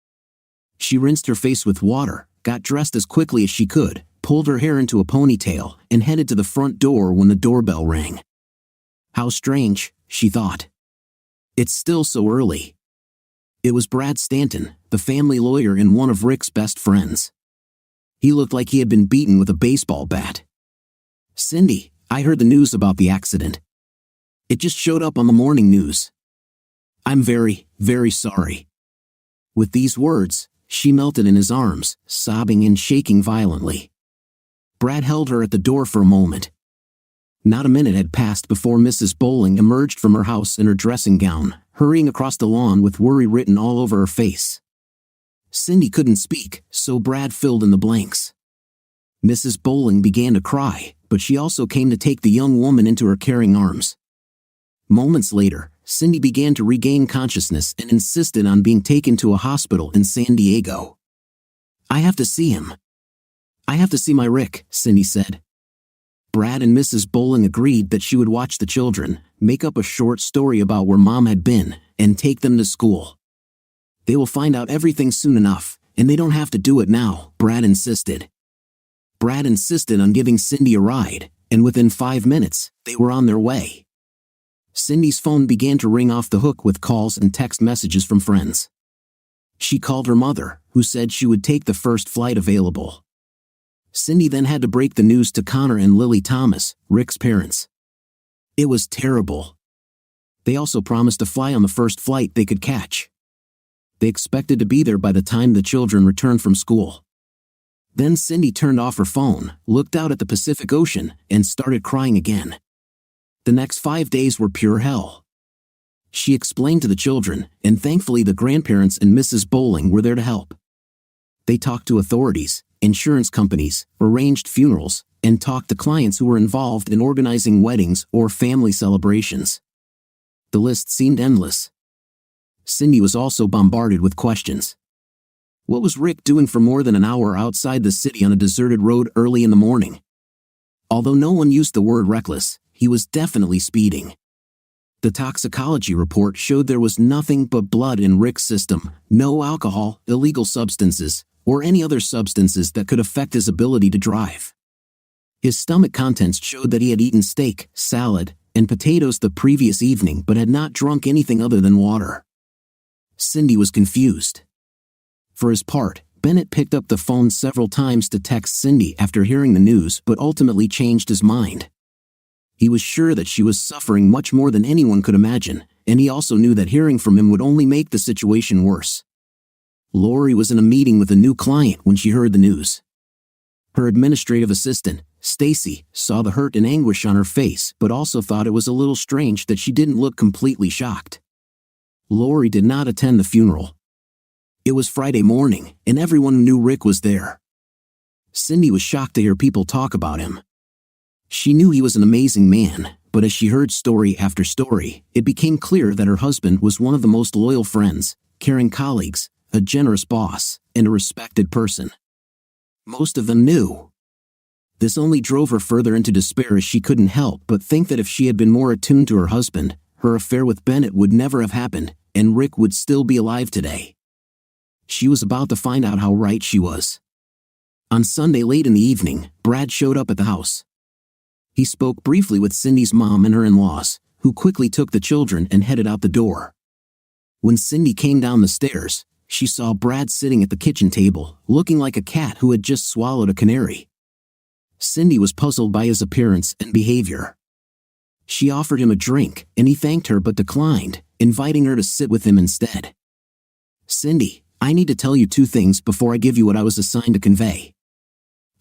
She rinsed her face with water, got dressed as quickly as she could, pulled her hair into a ponytail, and headed to the front door when the doorbell rang. How strange, she thought. It's still so early. It was Brad Stanton, the family lawyer and one of Rick's best friends. He looked like he had been beaten with a baseball bat. Cindy, I heard the news about the accident. It just showed up on the morning news. I'm very, very sorry. With these words, she melted in his arms, sobbing and shaking violently. Brad held her at the door for a moment. Not a minute had passed before Mrs. Bowling emerged from her house in her dressing gown, hurrying across the lawn with worry written all over her face. Cindy couldn't speak, so Brad filled in the blanks. Mrs. Bowling began to cry, but she also came to take the young woman into her caring arms. Moments later, Cindy began to regain consciousness and insisted on being taken to a hospital in San Diego. I have to see him. I have to see my Rick, Cindy said. Brad and Mrs. Bowling agreed that she would watch the children, make up a short story about where Mom had been, and take them to school. They will find out everything soon enough, and they don't have to do it now, Brad insisted. Brad insisted on giving Cindy a ride, and within 5 minutes, they were on their way. Cindy's phone began to ring off the hook with calls and text messages from friends. She called her mother, who said she would take the first flight available. Cindy then had to break the news to Connor and Lily Thomas, Rick's parents. It was terrible. They also promised to fly on the first flight they could catch. They expected to be there by the time the children returned from school. Then Cindy turned off her phone, looked out at the Pacific Ocean, and started crying again. The next 5 days were pure hell. She explained to the children, and thankfully the grandparents and Mrs. Bowling were there to help. They talked to authorities, insurance companies, arranged funerals, and talked to clients who were involved in organizing weddings or family celebrations. The list seemed endless. Cindy was also bombarded with questions. What was Rick doing for more than an hour outside the city on a deserted road early in the morning? Although no one used the word reckless, he was definitely speeding. The toxicology report showed there was nothing but blood in Rick's system, no alcohol, illegal substances, or any other substances that could affect his ability to drive. His stomach contents showed that he had eaten steak, salad, and potatoes the previous evening but had not drunk anything other than water. Cindy was confused. For his part, Bennett picked up the phone several times to text Cindy after hearing the news but ultimately changed his mind. He was sure that she was suffering much more than anyone could imagine, and he also knew that hearing from him would only make the situation worse. Lori was in a meeting with a new client when she heard the news. Her administrative assistant, Stacy, saw the hurt and anguish on her face but also thought it was a little strange that she didn't look completely shocked. Lori did not attend the funeral. It was Friday morning, and everyone knew Rick was there. Cindy was shocked to hear people talk about him. She knew he was an amazing man, but as she heard story after story, it became clear that her husband was one of the most loyal friends, caring colleagues, a generous boss, and a respected person. Most of them knew. This only drove her further into despair as she couldn't help but think that if she had been more attuned to her husband, her affair with Bennett would never have happened, and Rick would still be alive today. She was about to find out how right she was. On Sunday late in the evening, Brad showed up at the house. He spoke briefly with Cindy's mom and her in-laws, who quickly took the children and headed out the door. When Cindy came down the stairs, she saw Brad sitting at the kitchen table, looking like a cat who had just swallowed a canary. Cindy was puzzled by his appearance and behavior. She offered him a drink, and he thanked her but declined, inviting her to sit with him instead. "Cindy, I need to tell you two things before I give you what I was assigned to convey.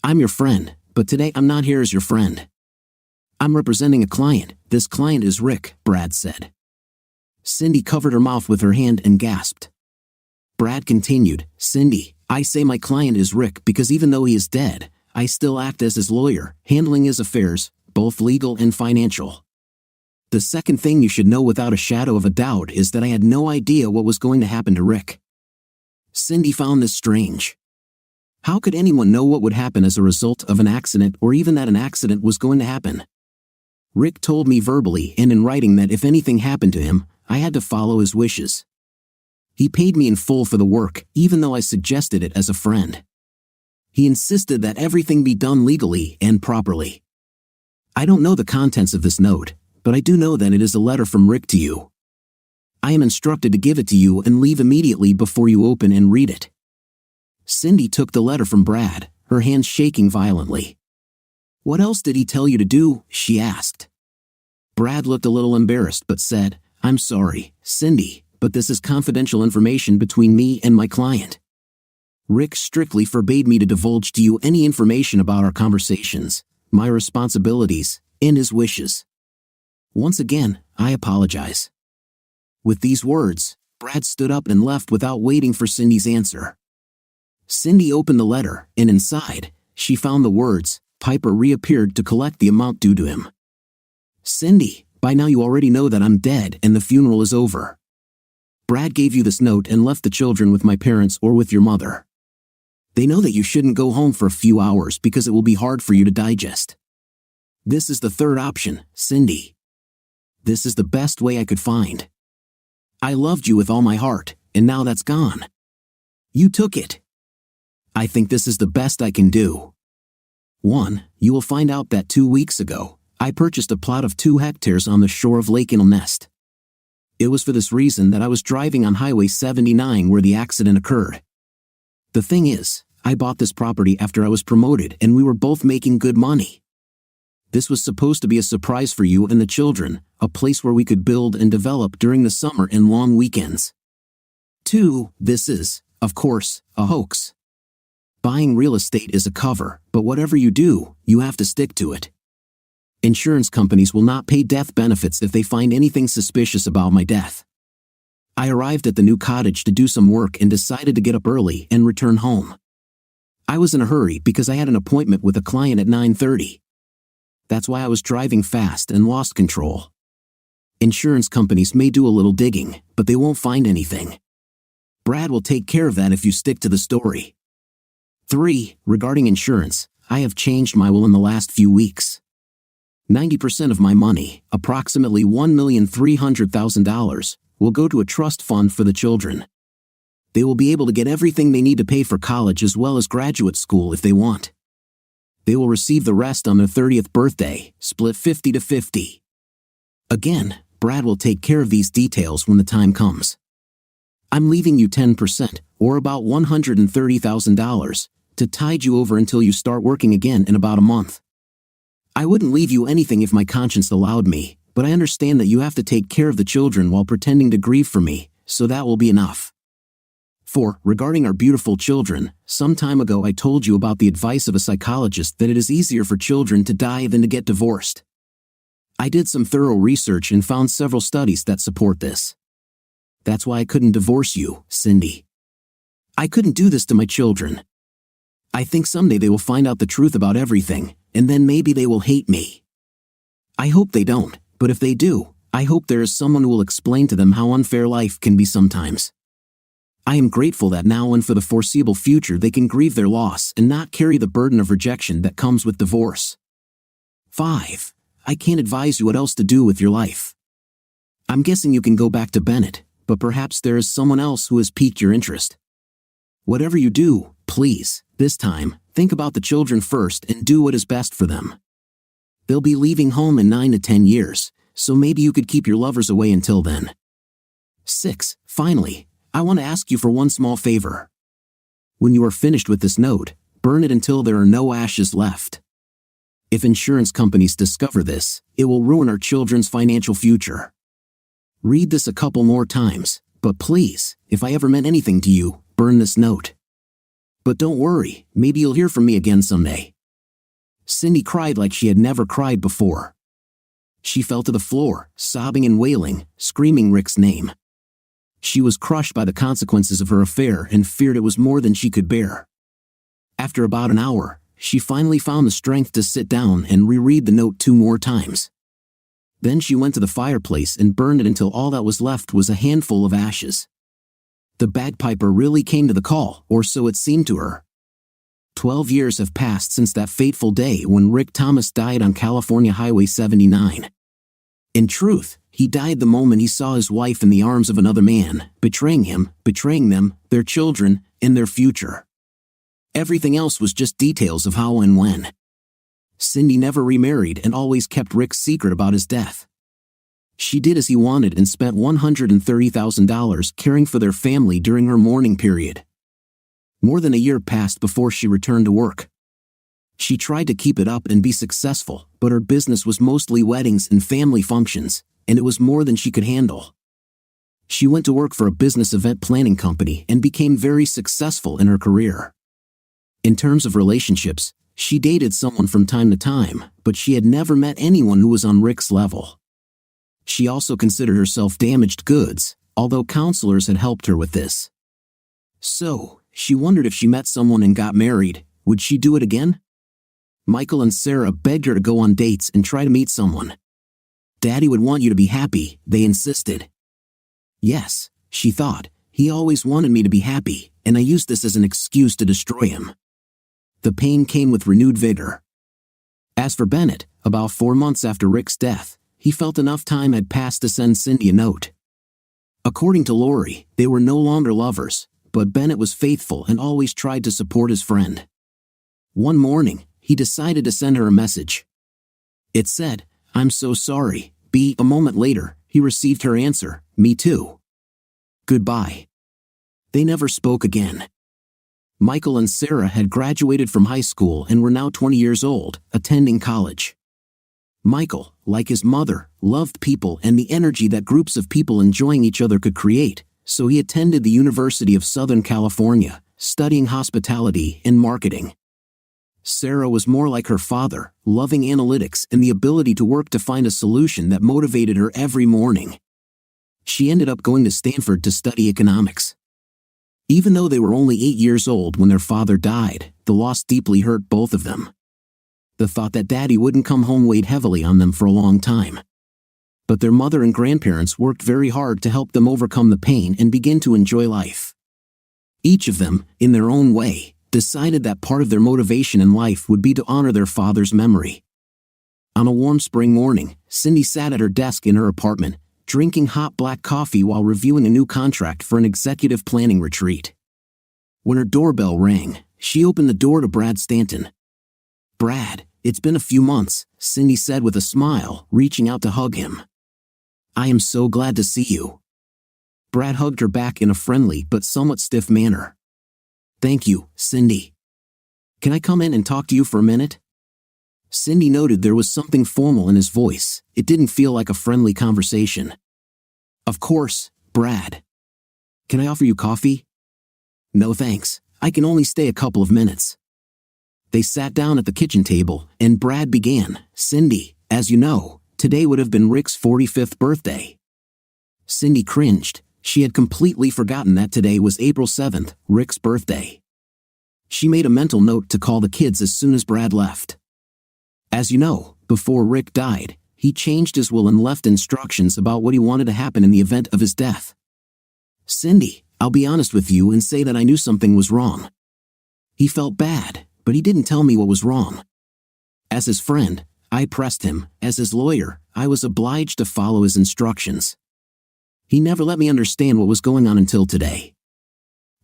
I'm your friend, but today I'm not here as your friend. I'm representing a client. This client is Rick," Brad said. Cindy covered her mouth with her hand and gasped. Brad continued, "Cindy, I say my client is Rick because even though he is dead, I still act as his lawyer, handling his affairs, both legal and financial. The second thing you should know without a shadow of a doubt is that I had no idea what was going to happen to Rick." Cindy found this strange. How could anyone know what would happen as a result of an accident or even that an accident was going to happen? "Rick told me verbally and in writing that if anything happened to him, I had to follow his wishes. He paid me in full for the work, even though I suggested it as a friend. He insisted that everything be done legally and properly. I don't know the contents of this note, but I do know that it is a letter from Rick to you. I am instructed to give it to you and leave immediately before you open and read it." Cindy took the letter from Brad, her hands shaking violently. "What else did he tell you to do?" she asked. Brad looked a little embarrassed but said, "I'm sorry, Cindy, but this is confidential information between me and my client. Rick strictly forbade me to divulge to you any information about our conversations, my responsibilities, and his wishes. Once again, I apologize." With these words, Brad stood up and left without waiting for Cindy's answer. Cindy opened the letter, and inside, she found the words, "Piper reappeared to collect the amount due to him." "Cindy, by now you already know that I'm dead and the funeral is over. Brad gave you this note and left the children with my parents or with your mother. They know that you shouldn't go home for a few hours because it will be hard for you to digest. This is the third option, Cindy. This is the best way I could find. I loved you with all my heart, and now that's gone. You took it. I think this is the best I can do. 1. You will find out that 2 weeks ago, I purchased a plot of 2 hectares on the shore of Lake Nest. It was for this reason that I was driving on Highway 79 where the accident occurred. The thing is, I bought this property after I was promoted and we were both making good money. This was supposed to be a surprise for you and the children, a place where we could build and develop during the summer and long weekends. 2. This is, of course, a hoax. Buying real estate is a cover, but whatever you do, you have to stick to it. Insurance companies will not pay death benefits if they find anything suspicious about my death. I arrived at the new cottage to do some work and decided to get up early and return home. I was in a hurry because I had an appointment with a client at 9:30. That's why I was driving fast and lost control. Insurance companies may do a little digging, but they won't find anything. Brad will take care of that if you stick to the story. 3. Regarding insurance, I have changed my will in the last few weeks. 90% of my money, approximately $1,300,000, will go to a trust fund for the children. They will be able to get everything they need to pay for college as well as graduate school if they want. They will receive the rest on their 30th birthday, split 50-50. Again, Brad will take care of these details when the time comes. I'm leaving you 10%, or about $130,000, to tide you over until you start working again in about a month. I wouldn't leave you anything if my conscience allowed me, but I understand that you have to take care of the children while pretending to grieve for me, so that will be enough. 4. Regarding our beautiful children, some time ago I told you about the advice of a psychologist that it is easier for children to die than to get divorced. I did some thorough research and found several studies that support this. That's why I couldn't divorce you, Cindy. I couldn't do this to my children. I think someday they will find out the truth about everything, and then maybe they will hate me. I hope they don't, but if they do, I hope there is someone who will explain to them how unfair life can be sometimes. I am grateful that now and for the foreseeable future they can grieve their loss and not carry the burden of rejection that comes with divorce. 5. I can't advise you what else to do with your life. I'm guessing you can go back to Bennett, but perhaps there is someone else who has piqued your interest. Whatever you do, please, this time, think about the children first and do what is best for them. They'll be leaving home in 9 to 10 years, so maybe you could keep your lovers away until then. 6. Finally, I want to ask you for one small favor. When you are finished with this note, burn it until there are no ashes left. If insurance companies discover this, it will ruin our children's financial future. Read this a couple more times, but please, if I ever meant anything to you, burn this note. But don't worry, maybe you'll hear from me again someday. Cindy cried like she had never cried before. She fell to the floor, sobbing and wailing, screaming Rick's name. She was crushed by the consequences of her affair and feared it was more than she could bear. After about an hour, she finally found the strength to sit down and reread the note 2 more times. Then she went to the fireplace and burned it until all that was left was a handful of ashes. The bagpiper really came to the call, or so it seemed to her. 12 years have passed since that fateful day when Rick Thomas died on California Highway 79. In truth, he died the moment he saw his wife in the arms of another man, betraying him, betraying them, their children, and their future. Everything else was just details of how and when. Cindy never remarried and always kept Rick's secret about his death. She did as he wanted and spent $130,000 caring for their family during her mourning period. More than a year passed before she returned to work. She tried to keep it up and be successful, but her business was mostly weddings and family functions, and it was more than she could handle. She went to work for a business event planning company and became very successful in her career. In terms of relationships, she dated someone from time to time, but she had never met anyone who was on Rick's level. She also considered herself damaged goods, although counselors had helped her with this. So, she wondered if she met someone and got married, would she do it again? Michael and Sarah begged her to go on dates and try to meet someone. Daddy would want you to be happy, they insisted. Yes, she thought, he always wanted me to be happy, and I used this as an excuse to destroy him. The pain came with renewed vigor. As for Bennett, about 4 months after Rick's death, he felt enough time had passed to send Cindy a note. According to Lori, they were no longer lovers, but Bennett was faithful and always tried to support his friend. One morning, he decided to send her a message. It said, "I'm so sorry." A moment later, he received her answer, "Me too. Goodbye." They never spoke again. Michael and Sarah had graduated from high school and were now 20 years old, attending college. Michael, like his mother, loved people and the energy that groups of people enjoying each other could create, so he attended the University of Southern California, studying hospitality and marketing. Sarah was more like her father, loving analytics and the ability to work to find a solution that motivated her every morning. She ended up going to Stanford to study economics. Even though they were only 8 years old when their father died, the loss deeply hurt both of them. The thought that Daddy wouldn't come home weighed heavily on them for a long time. But their mother and grandparents worked very hard to help them overcome the pain and begin to enjoy life. Each of them, in their own way, decided that part of their motivation in life would be to honor their father's memory. On a warm spring morning, Cindy sat at her desk in her apartment, drinking hot black coffee while reviewing a new contract for an executive planning retreat. When her doorbell rang, she opened the door to Brad Stanton. "Brad, it's been a few months," Cindy said with a smile, reaching out to hug him. "I am so glad to see you." Brad hugged her back in a friendly but somewhat stiff manner. "Thank you, Cindy. Can I come in and talk to you for a minute?" Cindy noted there was something formal in his voice. It didn't feel like a friendly conversation. "Of course, Brad. Can I offer you coffee?" "No thanks, I can only stay a couple of minutes." They sat down at the kitchen table, and Brad began, "Cindy, as you know, today would have been Rick's 45th birthday." Cindy cringed. She had completely forgotten that today was April 7th, Rick's birthday. She made a mental note to call the kids as soon as Brad left. As you know, before Rick died, he changed his will and left instructions about what he wanted to happen in the event of his death. "Cindy, I'll be honest with you and say that I knew something was wrong. He felt bad, but he didn't tell me what was wrong. As his friend, I pressed him. As his lawyer, I was obliged to follow his instructions. He never let me understand what was going on until today.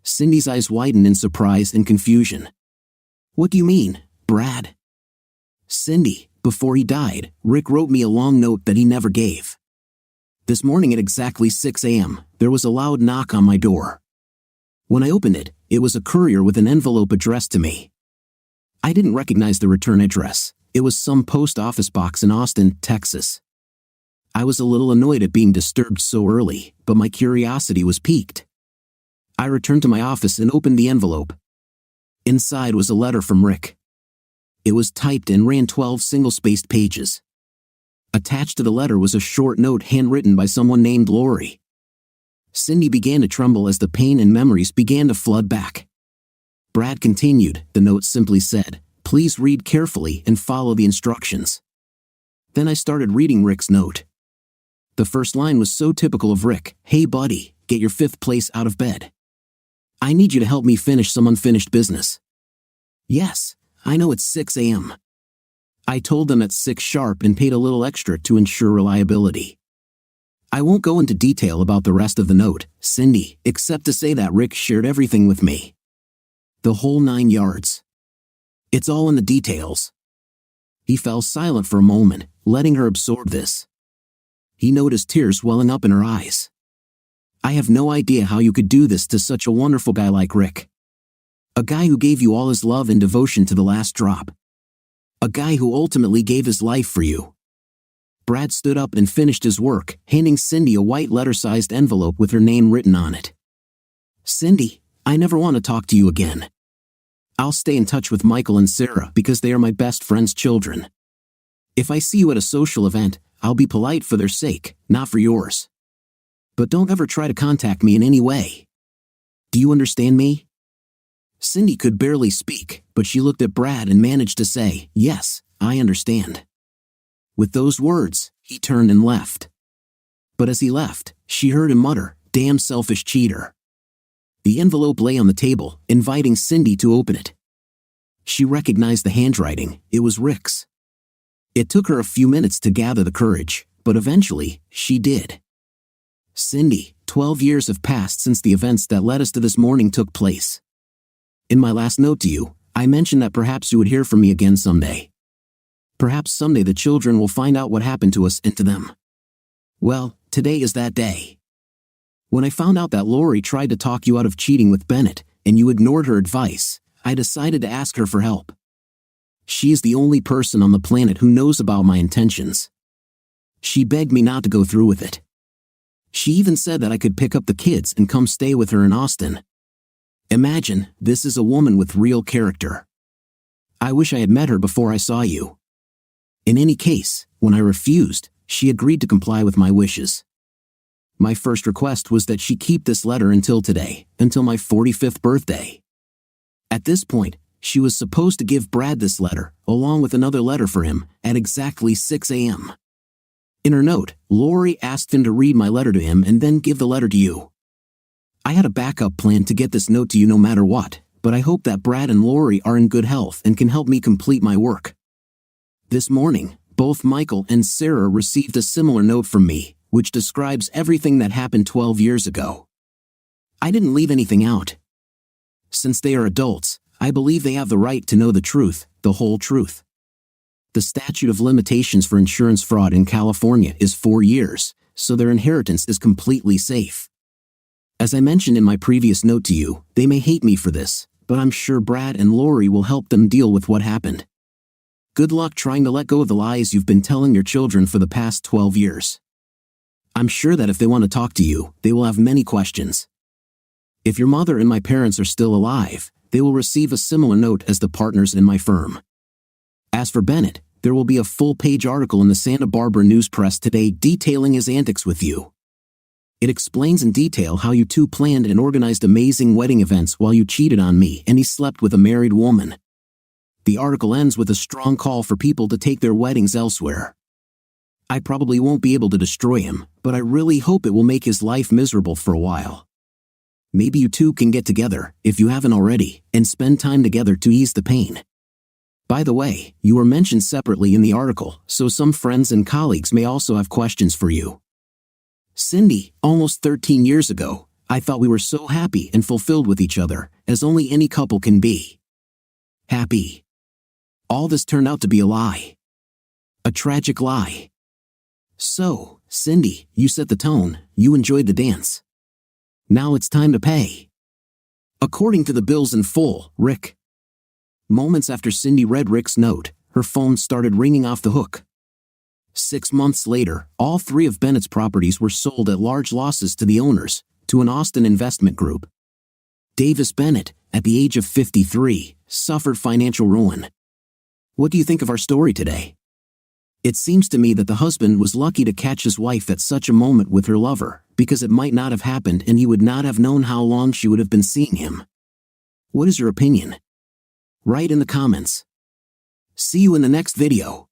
Cindy's eyes widened in surprise and confusion. What do you mean, Brad? Cindy, before he died, Rick wrote me a long note that he never gave. This morning at exactly 6 a.m., there was a loud knock on my door. When I opened it, it was a courier with an envelope addressed to me. I didn't recognize the return address. It was some post office box in Austin, Texas. I was a little annoyed at being disturbed so early, but my curiosity was piqued. I returned to my office and opened the envelope. Inside was a letter from Rick. It was typed and ran 12 single-spaced pages. Attached to the letter was a short note handwritten by someone named Lori. Cindy began to tremble as the pain and memories began to flood back. Brad continued. The note simply said, "Please read carefully and follow the instructions." Then I started reading Rick's note. The first line was so typical of Rick. "Hey buddy, get your fifth place out of bed. I need you to help me finish some unfinished business." Yes, I know it's 6 a.m. I told them at 6 sharp and paid a little extra to ensure reliability. I won't go into detail about the rest of the note, Cindy, except to say that Rick shared everything with me. The whole 9 yards. It's all in the details. He fell silent for a moment, letting her absorb this. He noticed tears welling up in her eyes. I have no idea how you could do this to such a wonderful guy like Rick. A guy who gave you all his love and devotion to the last drop. A guy who ultimately gave his life for you. Brad stood up and finished his work, handing Cindy a white letter-sized envelope with her name written on it. Cindy, I never want to talk to you again. I'll stay in touch with Michael and Sarah because they are my best friend's children. If I see you at a social event, I'll be polite for their sake, not for yours. But don't ever try to contact me in any way. Do you understand me? Cindy could barely speak, but she looked at Brad and managed to say, "Yes, I understand." With those words, he turned and left. But as he left, she heard him mutter, "Damn selfish cheater." The envelope lay on the table, inviting Cindy to open it. She recognized the handwriting. It was Rick's. It took her a few minutes to gather the courage, but eventually, she did. Cindy, 12 years have passed since the events that led us to this morning took place. In my last note to you, I mentioned that perhaps you would hear from me again someday. Perhaps someday the children will find out what happened to us and to them. Well, today is that day. When I found out that Lori tried to talk you out of cheating with Bennett, and you ignored her advice, I decided to ask her for help. She is the only person on the planet who knows about my intentions. She begged me not to go through with it. She even said that I could pick up the kids and come stay with her in Austin. Imagine, this is a woman with real character. I wish I had met her before I saw you. In any case, when I refused, she agreed to comply with my wishes. My first request was that she keep this letter until today, until my 45th birthday. At this point, she was supposed to give Brad this letter, along with another letter for him, at exactly 6 a.m. In her note, Lori asked him to read my letter to him and then give the letter to you. I had a backup plan to get this note to you no matter what, but I hope that Brad and Lori are in good health and can help me complete my work. This morning, both Michael and Sarah received a similar note from me, which describes everything that happened 12 years ago. I didn't leave anything out. Since they are adults, I believe they have the right to know the truth, the whole truth. The statute of limitations for insurance fraud in California is 4 years, so their inheritance is completely safe. As I mentioned in my previous note to you, they may hate me for this, but I'm sure Brad and Lori will help them deal with what happened. Good luck trying to let go of the lies you've been telling your children for the past 12 years. I'm sure that if they want to talk to you, they will have many questions. If your mother and my parents are still alive, they will receive a similar note as the partners in my firm. As for Bennett, there will be a full-page article in the Santa Barbara News Press today detailing his antics with you. It explains in detail how you two planned and organized amazing wedding events while you cheated on me and he slept with a married woman. The article ends with a strong call for people to take their weddings elsewhere. I probably won't be able to destroy him, but I really hope it will make his life miserable for a while. Maybe you two can get together, if you haven't already, and spend time together to ease the pain. By the way, you are mentioned separately in the article, so some friends and colleagues may also have questions for you. Cindy, almost 13 years ago, I thought we were so happy and fulfilled with each other, as only any couple can be. Happy. All this turned out to be a lie. A tragic lie. So, Cindy, you set the tone, you enjoyed the dance. Now it's time to pay. According to the bills in full, Rick. Moments after Cindy read Rick's note, her phone started ringing off the hook. 6 months later, all 3 of Bennett's properties were sold at large losses to the owners, to an Austin investment group. Davis Bennett, at the age of 53, suffered financial ruin. What do you think of our story today? It seems to me that the husband was lucky to catch his wife at such a moment with her lover, because it might not have happened and he would not have known how long she would have been seeing him. What is your opinion? Write in the comments. See you in the next video.